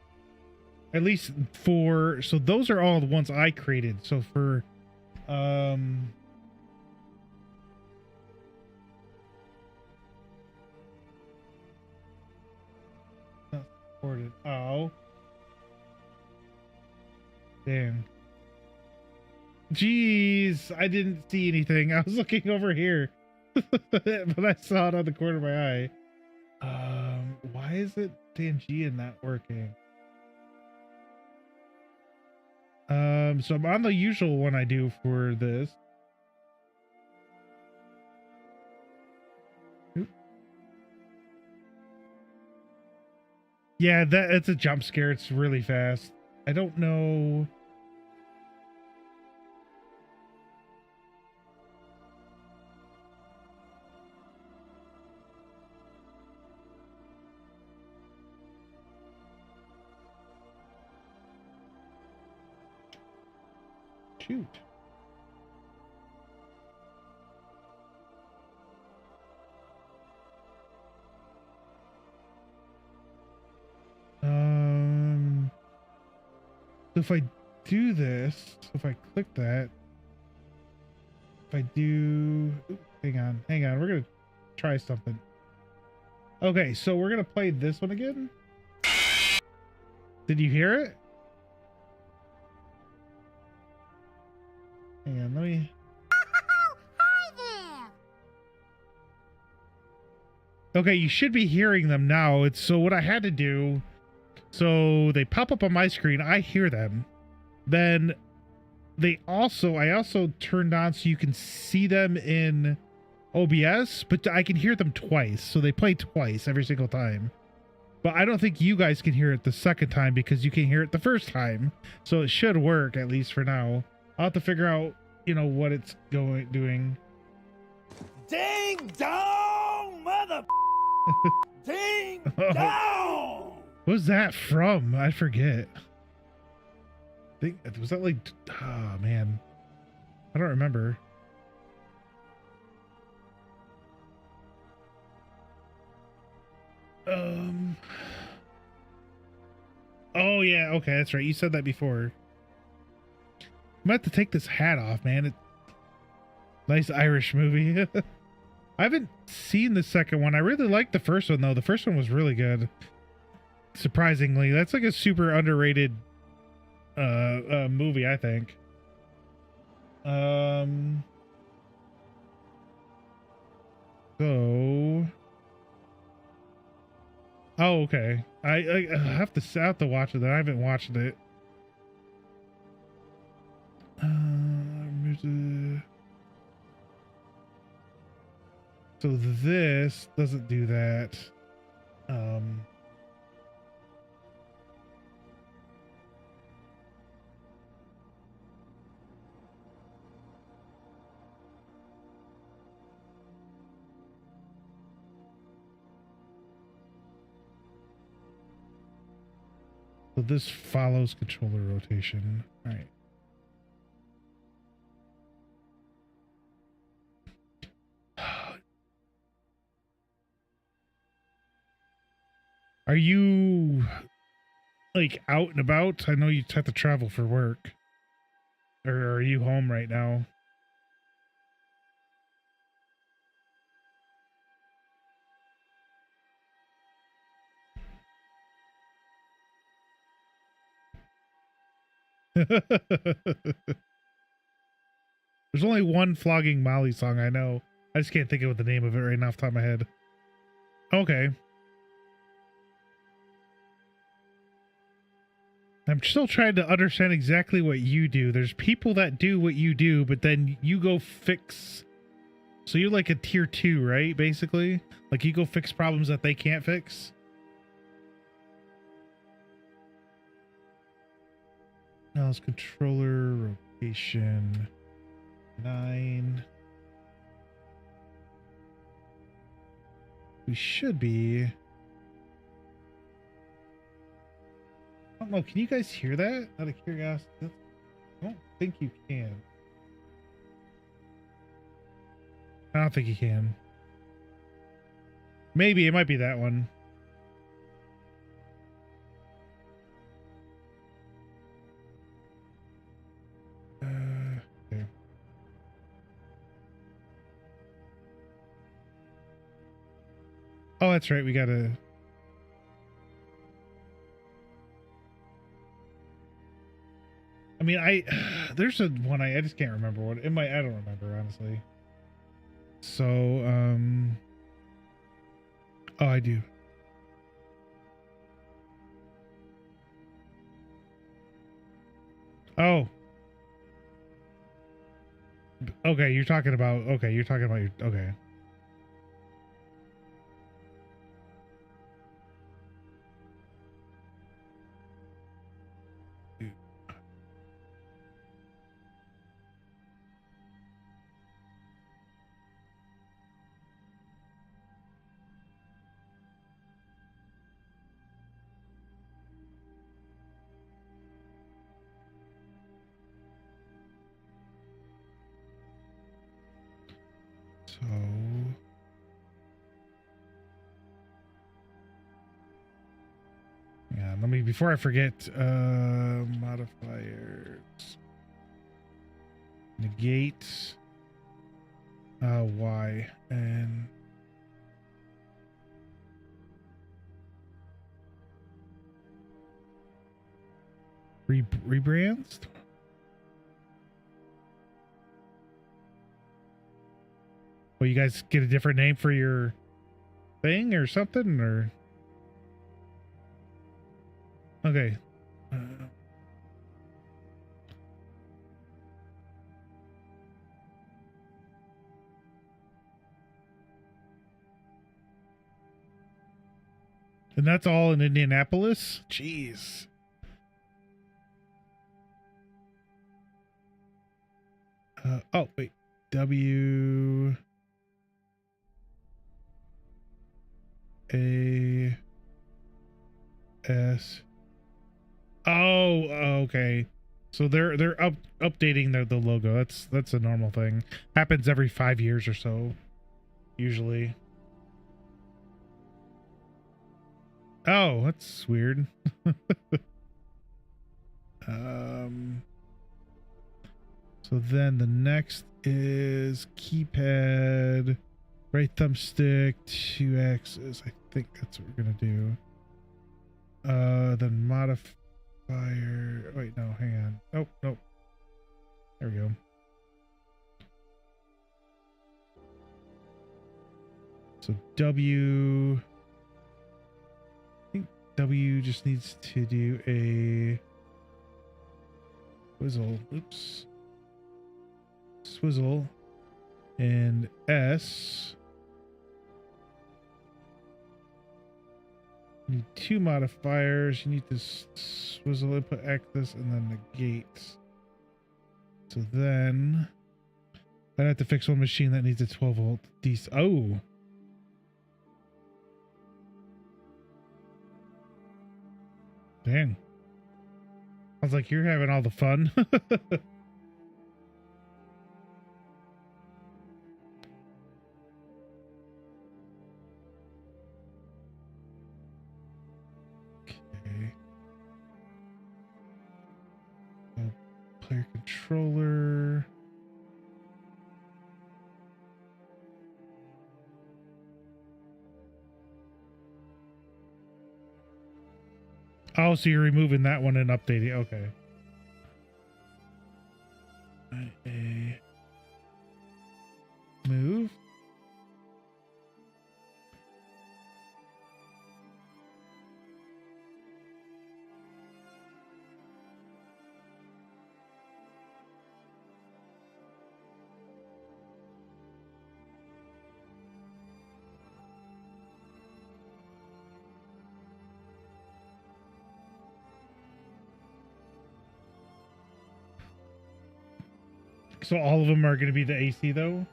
At least for, so those are all the ones I created. So for, recorded. Oh. Damn. Jeez, I didn't see anything. I was looking over here. But I saw it on the corner of my eye. Why is it Tangea not working? So I'm on the usual one I do for this. Oop. Yeah, it's a jump scare. It's really fast. I don't know. Shoot. So if I do this, if I click that, if I do, hang on, we're gonna try something. Okay, so we're gonna play this one again. Did you hear it? Hang on, let me. Hi there. Okay, you should be hearing them now. It's so what I had to do. So they pop up on my screen. I hear them. Then I also turned on so you can see them in OBS, but I can hear them twice. So they play twice every single time. But I don't think you guys can hear it the second time because you can hear it the first time. So it should work, at least for now. I'll have to figure out, what it's doing. Ding dong, mother. Ding dong. What was that from? I forget. Was that like, oh man, I don't remember. Oh yeah, okay, that's right. You said that before. I'm gonna have to take this hat off, man. Nice Irish movie. I haven't seen the second one. I really liked the first one though. The first one was really good. Surprisingly, that's like a super underrated movie, I think. So oh, okay. I have to watch it. I haven't watched it. So this doesn't do that. So this follows controller rotation. All right. Are you like out and about? I know you have to travel for work. Or are you home right now? There's only one Flogging Molly song I know. I just can't think of the name of it right now off the top of my head. Okay. I'm still trying to understand exactly what you do. There's people that do what you do, but then you go fix. So you're like a tier 2, right? Basically, like you go fix problems that they can't fix. Now it's controller rotation 9. We should be. I don't know. Can you guys hear that? Out of curiosity, I don't think you can. I don't think you can. Maybe it might be that one. Okay. Oh, that's right. We gotta. I mean, there's a one I just can't remember what it might. I don't remember honestly. So, oh, I do. Oh, okay. You're talking about. Okay, you're talking about your. Okay. So, yeah, let me, before I forget, modifiers, negate, Y, and rebrands. Well, you guys get a different name for your thing or something, or okay. And that's all in Indianapolis? Jeez. Oh, wait. W A S. Oh, okay. So they're updating the logo. That's a normal thing. Happens every 5 years or so, usually. Oh, that's weird. So then the next is keypad, right thumbstick, 2 axes. I think that's what we're gonna do. Then modifier. Wait, no, hang on. Oh, nope. There we go. So W. I think W just needs to do a swizzle. Oops. Swizzle. And S. You need 2 modifiers. You need to swizzle input axis and then negate. So then I'd have to fix one machine that needs a 12 volt DC. Oh. Dang. Sounds like you're having all the fun. Okay. Player controller. Oh, so you're removing that one and updating. Okay. Move. So all of them are going to be the AC though?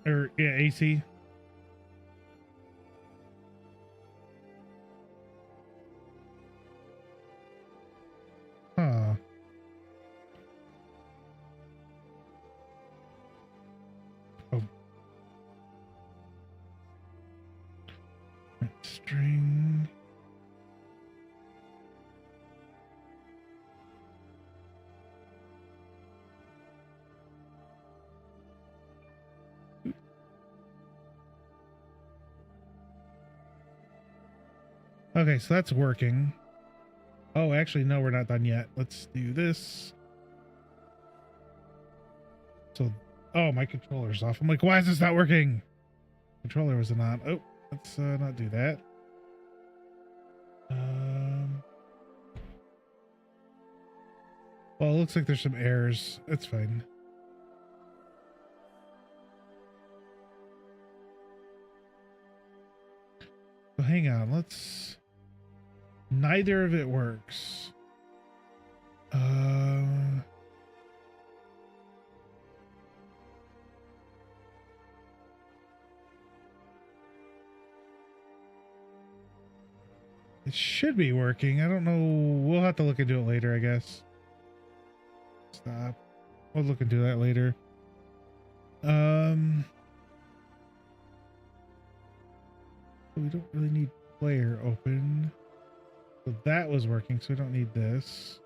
Or yeah, AC. Huh. Oh. String. Okay, so that's working. Oh, actually, no, we're not done yet. Let's do this. So, oh, my controller's off. I'm like, why is this not working? Controller wasn't on. Oh, let's not do that. Well, it looks like there's some errors. It's fine. So hang on. Let's. Neither of it works. It should be working. I don't know. We'll have to look into it later, I guess. Stop. We'll look into that later. We don't really need player open. So that was working, so we don't need this.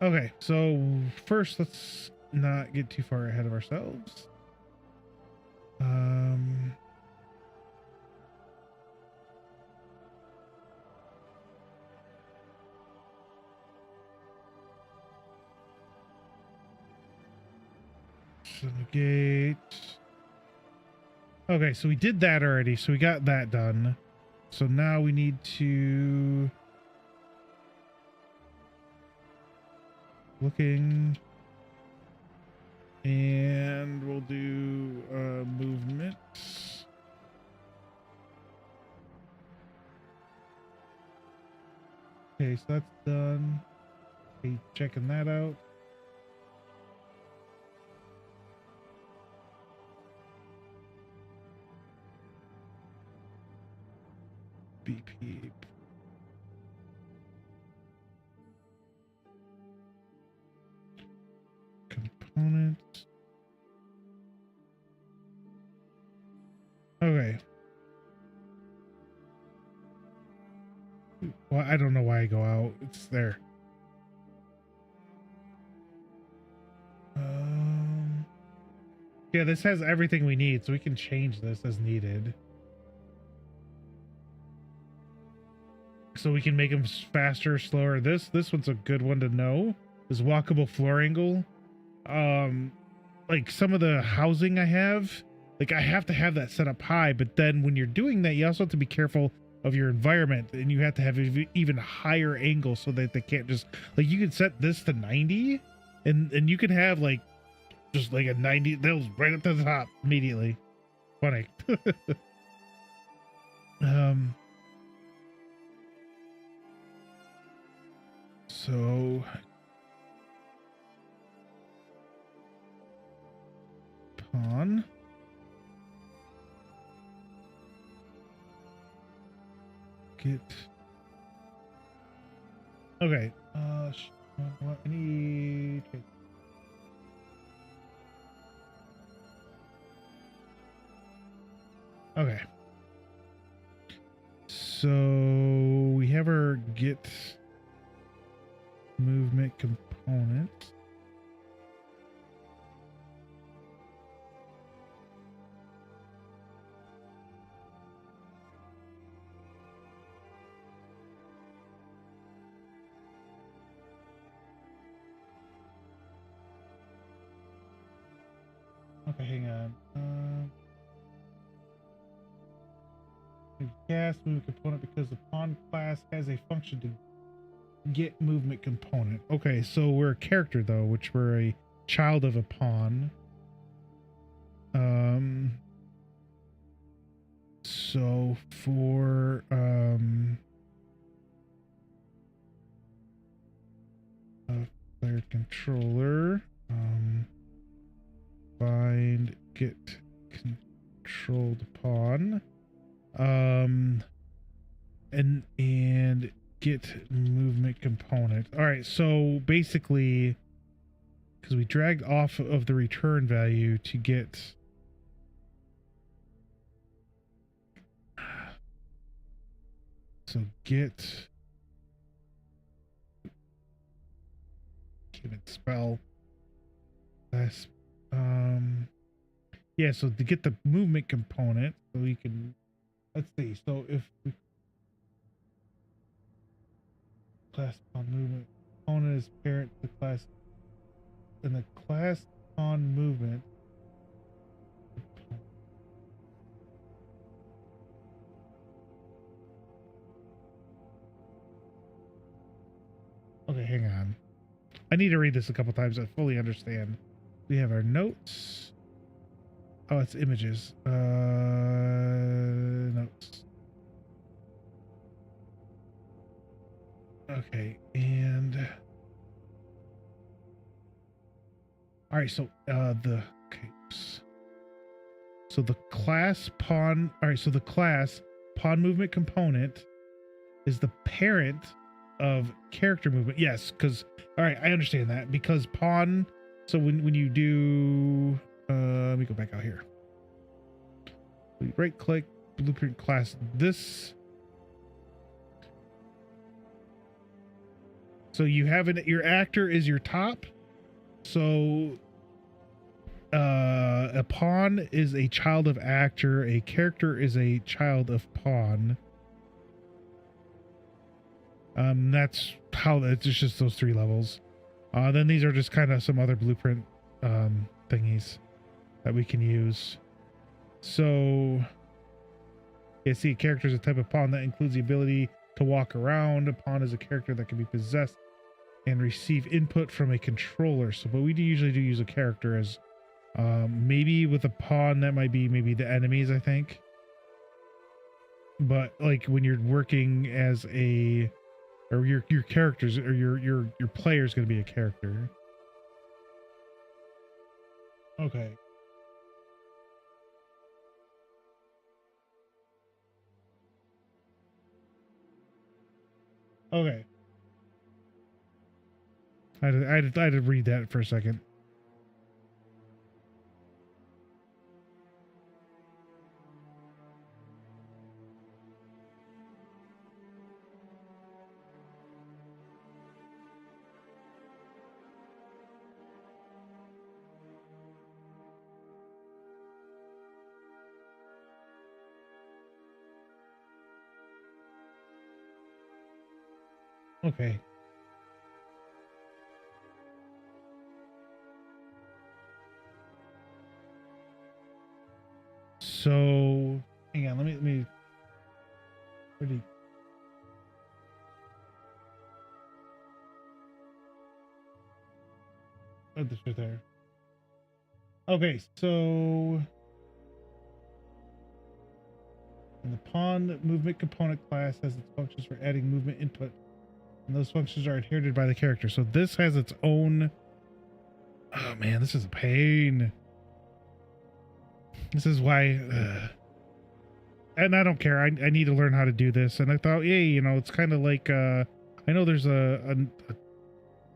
Okay, so first let's not get too far ahead of ourselves. So negate. Okay, so we did that already, so we got that done. So now we need to looking, and we'll do movement. Okay, so that's done. Okay, checking that out. BP. Components. Okay. Well, I don't know why I go out. It's there. Yeah, this has everything we need, so we can change this as needed. So we can make them faster, slower. This one's a good one to know. Is walkable floor angle. Like some of the housing I have, like I have to have that set up high, but then when you're doing that, you also have to be careful of your environment, and you have to have even higher angle so that they can't just, like, you can set this to 90 and you can have like just like a 90, they'll right up to the top immediately. Funny. So pawn. Get. Okay. What I need. Okay. So we have our get movement component. Okay, hang on. Gas movement component because the pawn class has a function to get movement component. Okay, so we're a character though, which we're a child of a pawn. So for player controller, find get controlled pawn, and get movement component. All right, so basically, because we dragged off of the return value to get so get can't even spell. Yeah, so to get the movement component, so we can, let's see. So if we class pawn movement component is parent to the class, and the class pawn movement. Okay, hang on. I need to read this a couple times to fully understand. We have our notes. Oh, it's images. Notes. Okay, and all right. So the okay. So the class pawn. All right. So the class pawn movement component is the parent of character movement. Yes, because all right, I understand that because pawn. So when you do, let me go back out here. Right click, blueprint class. This. So you have your actor is your top. So a pawn is a child of actor. A character is a child of pawn. That's how it's just those 3 levels. Then these are just kind of some other blueprint thingies that we can use. So yeah, see, a character is a type of pawn that includes the ability to walk around. A pawn is a character that can be possessed and receive input from a controller. So, but we usually do use a character as maybe with a pawn that might be maybe the enemies, I think. But like when you're working as a, or your characters or your player is going to be a character. Okay. Okay. I had to read that for a second. Okay. So hang on, let me where do you, oh, this right there. Okay, so and the pawn movement component class has its functions for adding movement input, and those functions are inherited by the character. So this has its own. Oh man, this is a pain. This is why, and I don't care. I need to learn how to do this. And I thought, yeah, you know, it's kind of like, I know there's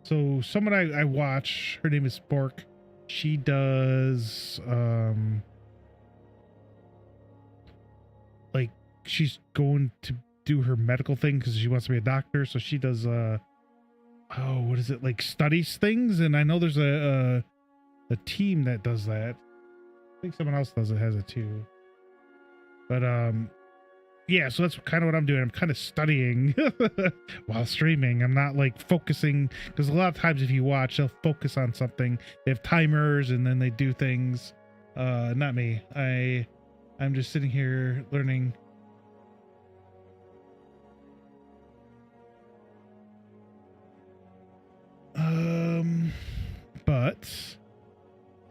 so someone I watch, her name is Spork. She does, like she's going to do her medical thing because she wants to be a doctor. So she does, oh, what is it? Like studies things. And I know there's a team that does that. I think someone else does it, has it too. But yeah, so that's kind of what I'm doing. I'm kind of studying while streaming. I'm not like focusing, because a lot of times if you watch, they'll focus on something. They have timers and then they do things. Not me. I'm just sitting here learning. But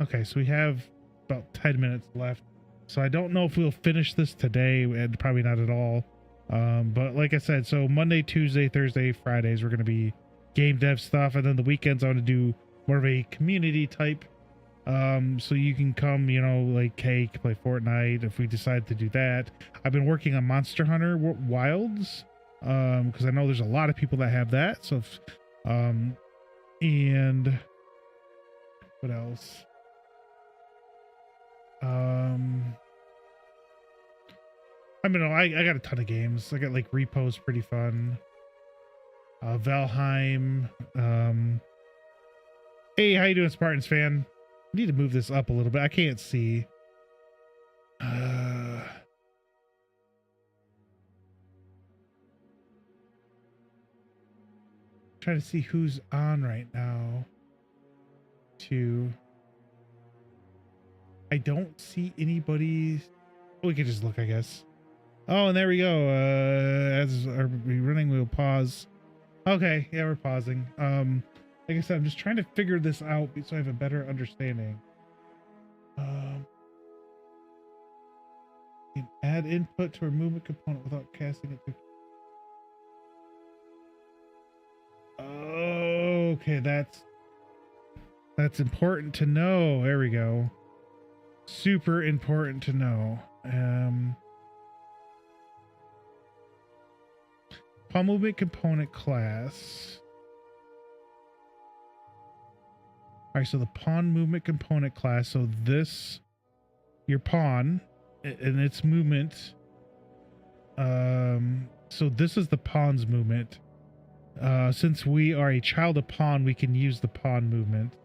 okay, so we have about 10 minutes left. So I don't know if we'll finish this today, and probably not at all. But like I said, so Monday, Tuesday, Thursday, Fridays, we're going to be game dev stuff. And then the weekends, I want to do more of a community type. So you can come, you know, like, hey, play Fortnite if we decide to do that. I've been working on Monster Hunter Wilds, because I know there's a lot of people that have that. So, if, and what else? I mean, I got a ton of games. I got like Repo's pretty fun. Valheim. Hey, how you doing, Spartans fan? I need to move this up a little bit. I can't see. trying to see who's on right now. I don't see anybody. We could just look, I guess. Oh, and there we go. As are we running, we'll pause. Okay, yeah, we're pausing. Like I said, I'm just trying to figure this out so I have a better understanding. You can add input to a movement component without casting it to. Okay, that's important to know. There we go. Super important to know. Pawn movement component class. All right, so the pawn movement component class. So this, your pawn and its movement. So this is the pawn's movement. Since we are a child of pawn, we can use the pawn movement.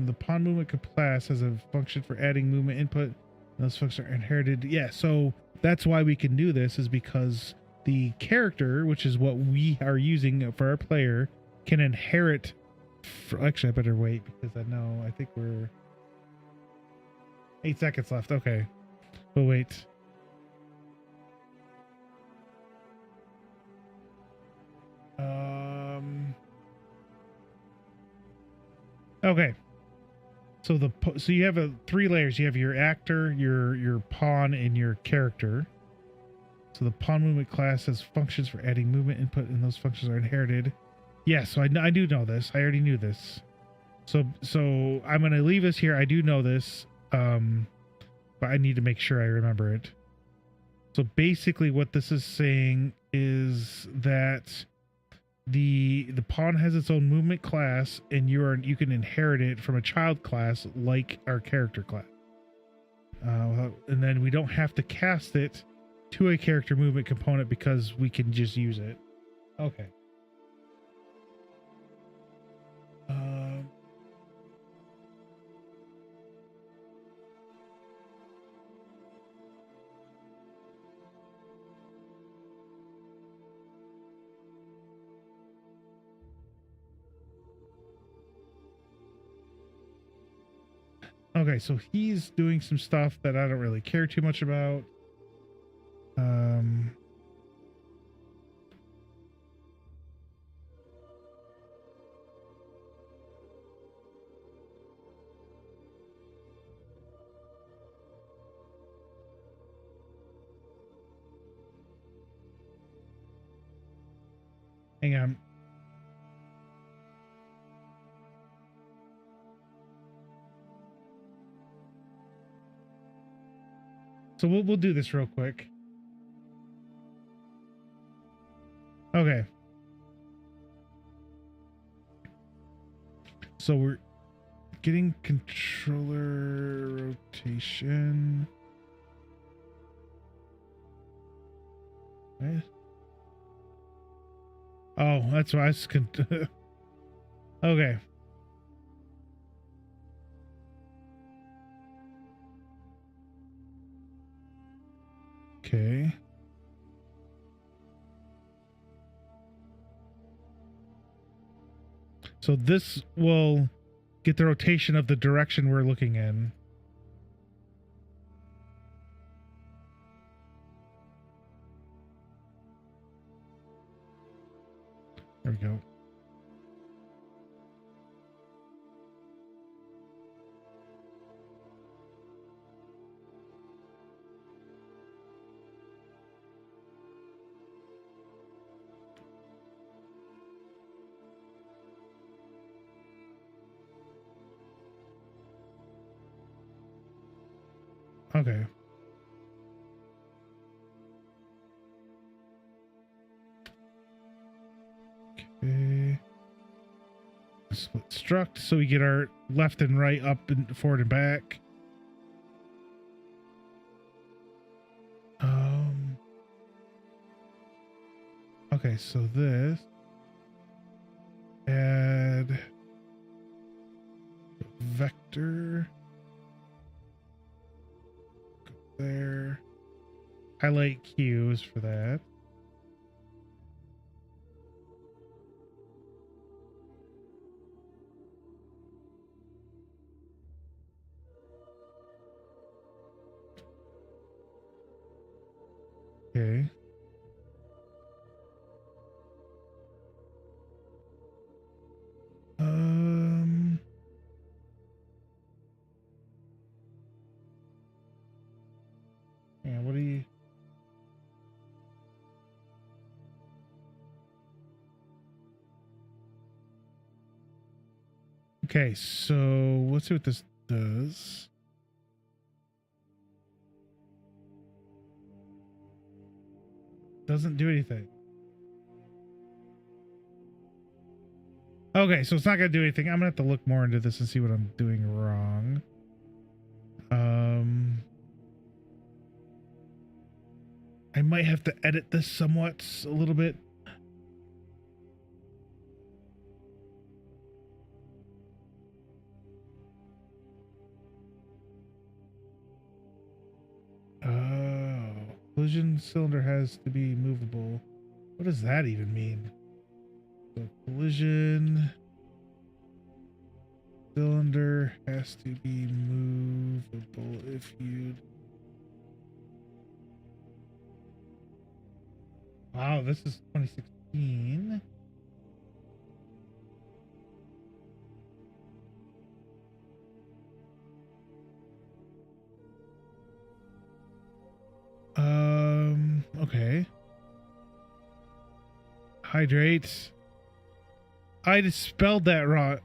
The pawn movement class has a function for adding movement input, and those functions are inherited. Yeah, so that's why we can do this, is because the character, which is what we are using for our player, can inherit. Actually, I better wait because I think we're 8 seconds left. Okay, we'll wait. Okay. So you have three layers. You have your actor, your pawn, and your character. So the pawn movement class has functions for adding movement input, and those functions are inherited. Yeah, so I do know this. I already knew this. So I'm gonna leave this here. I do know this, but I need to make sure I remember it. So basically, what this is saying is that the pawn has its own movement class, and you can inherit it from a child class like our character class. And then we don't have to cast it to a character movement component because we can just use it. Okay. Okay, so he's doing some stuff that I don't really care too much about. Hang on. So we'll do this real quick. Okay. So we're getting controller rotation. What? Oh, that's why I was okay. Okay. So this will get the rotation of the direction we're looking in. There we go. Okay. Okay. Split struct, so we get our left and right, up and forward and back. Okay, so this add vector there. Highlight cues for that. Okay. Yeah, what do you... Okay, so let's see what this does. Doesn't do anything. Okay, so it's not gonna do anything. I'm gonna have to look more into this and see what I'm doing wrong. I might have to edit this somewhat a little bit. Oh, collision cylinder has to be movable. What does that even mean? So collision cylinder has to be movable if you... Wow, this is 2016. Okay. Hydrate. I just spelled that wrong.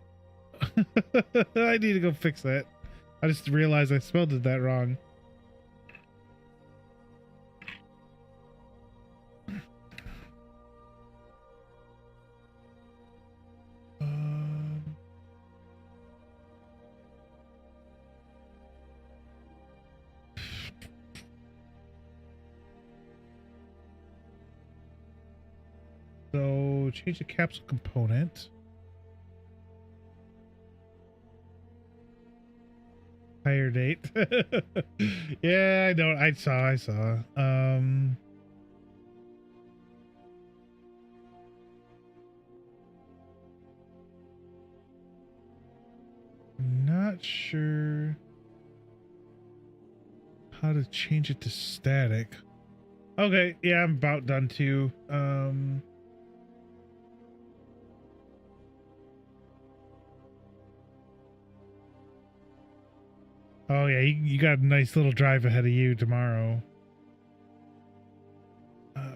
I need to go fix that. I just realized I spelled it that wrong. So change the capsule component. Higher date. Yeah, I know. I saw. Not sure how to change it to static. Okay, yeah, I'm about done too. Oh yeah, you got a nice little drive ahead of you tomorrow.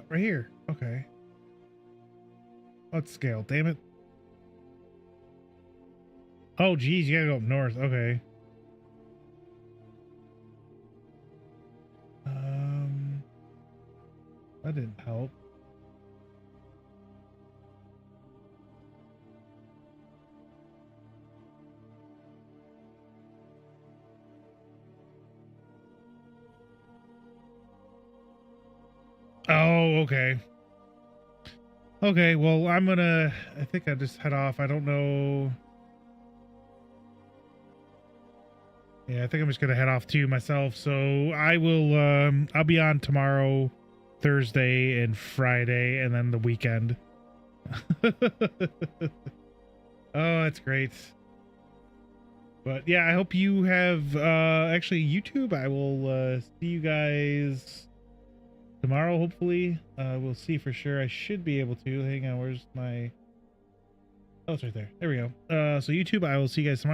Right here. Okay. Let's scale. Damn it. Oh geez, you gotta go up north. Okay. That didn't help. Oh, okay. Okay, well, I think I just head off. I don't know. Yeah, I think I'm just gonna head off too myself. So I will, I'll be on tomorrow, Thursday and Friday, and then the weekend. Oh, that's great. But yeah, I hope you have, actually YouTube. I will, see you guys tomorrow, hopefully. We'll see for sure. I should be able to. Hang on, where's my... Oh, it's right there. There we go. So YouTube, I will see you guys tomorrow.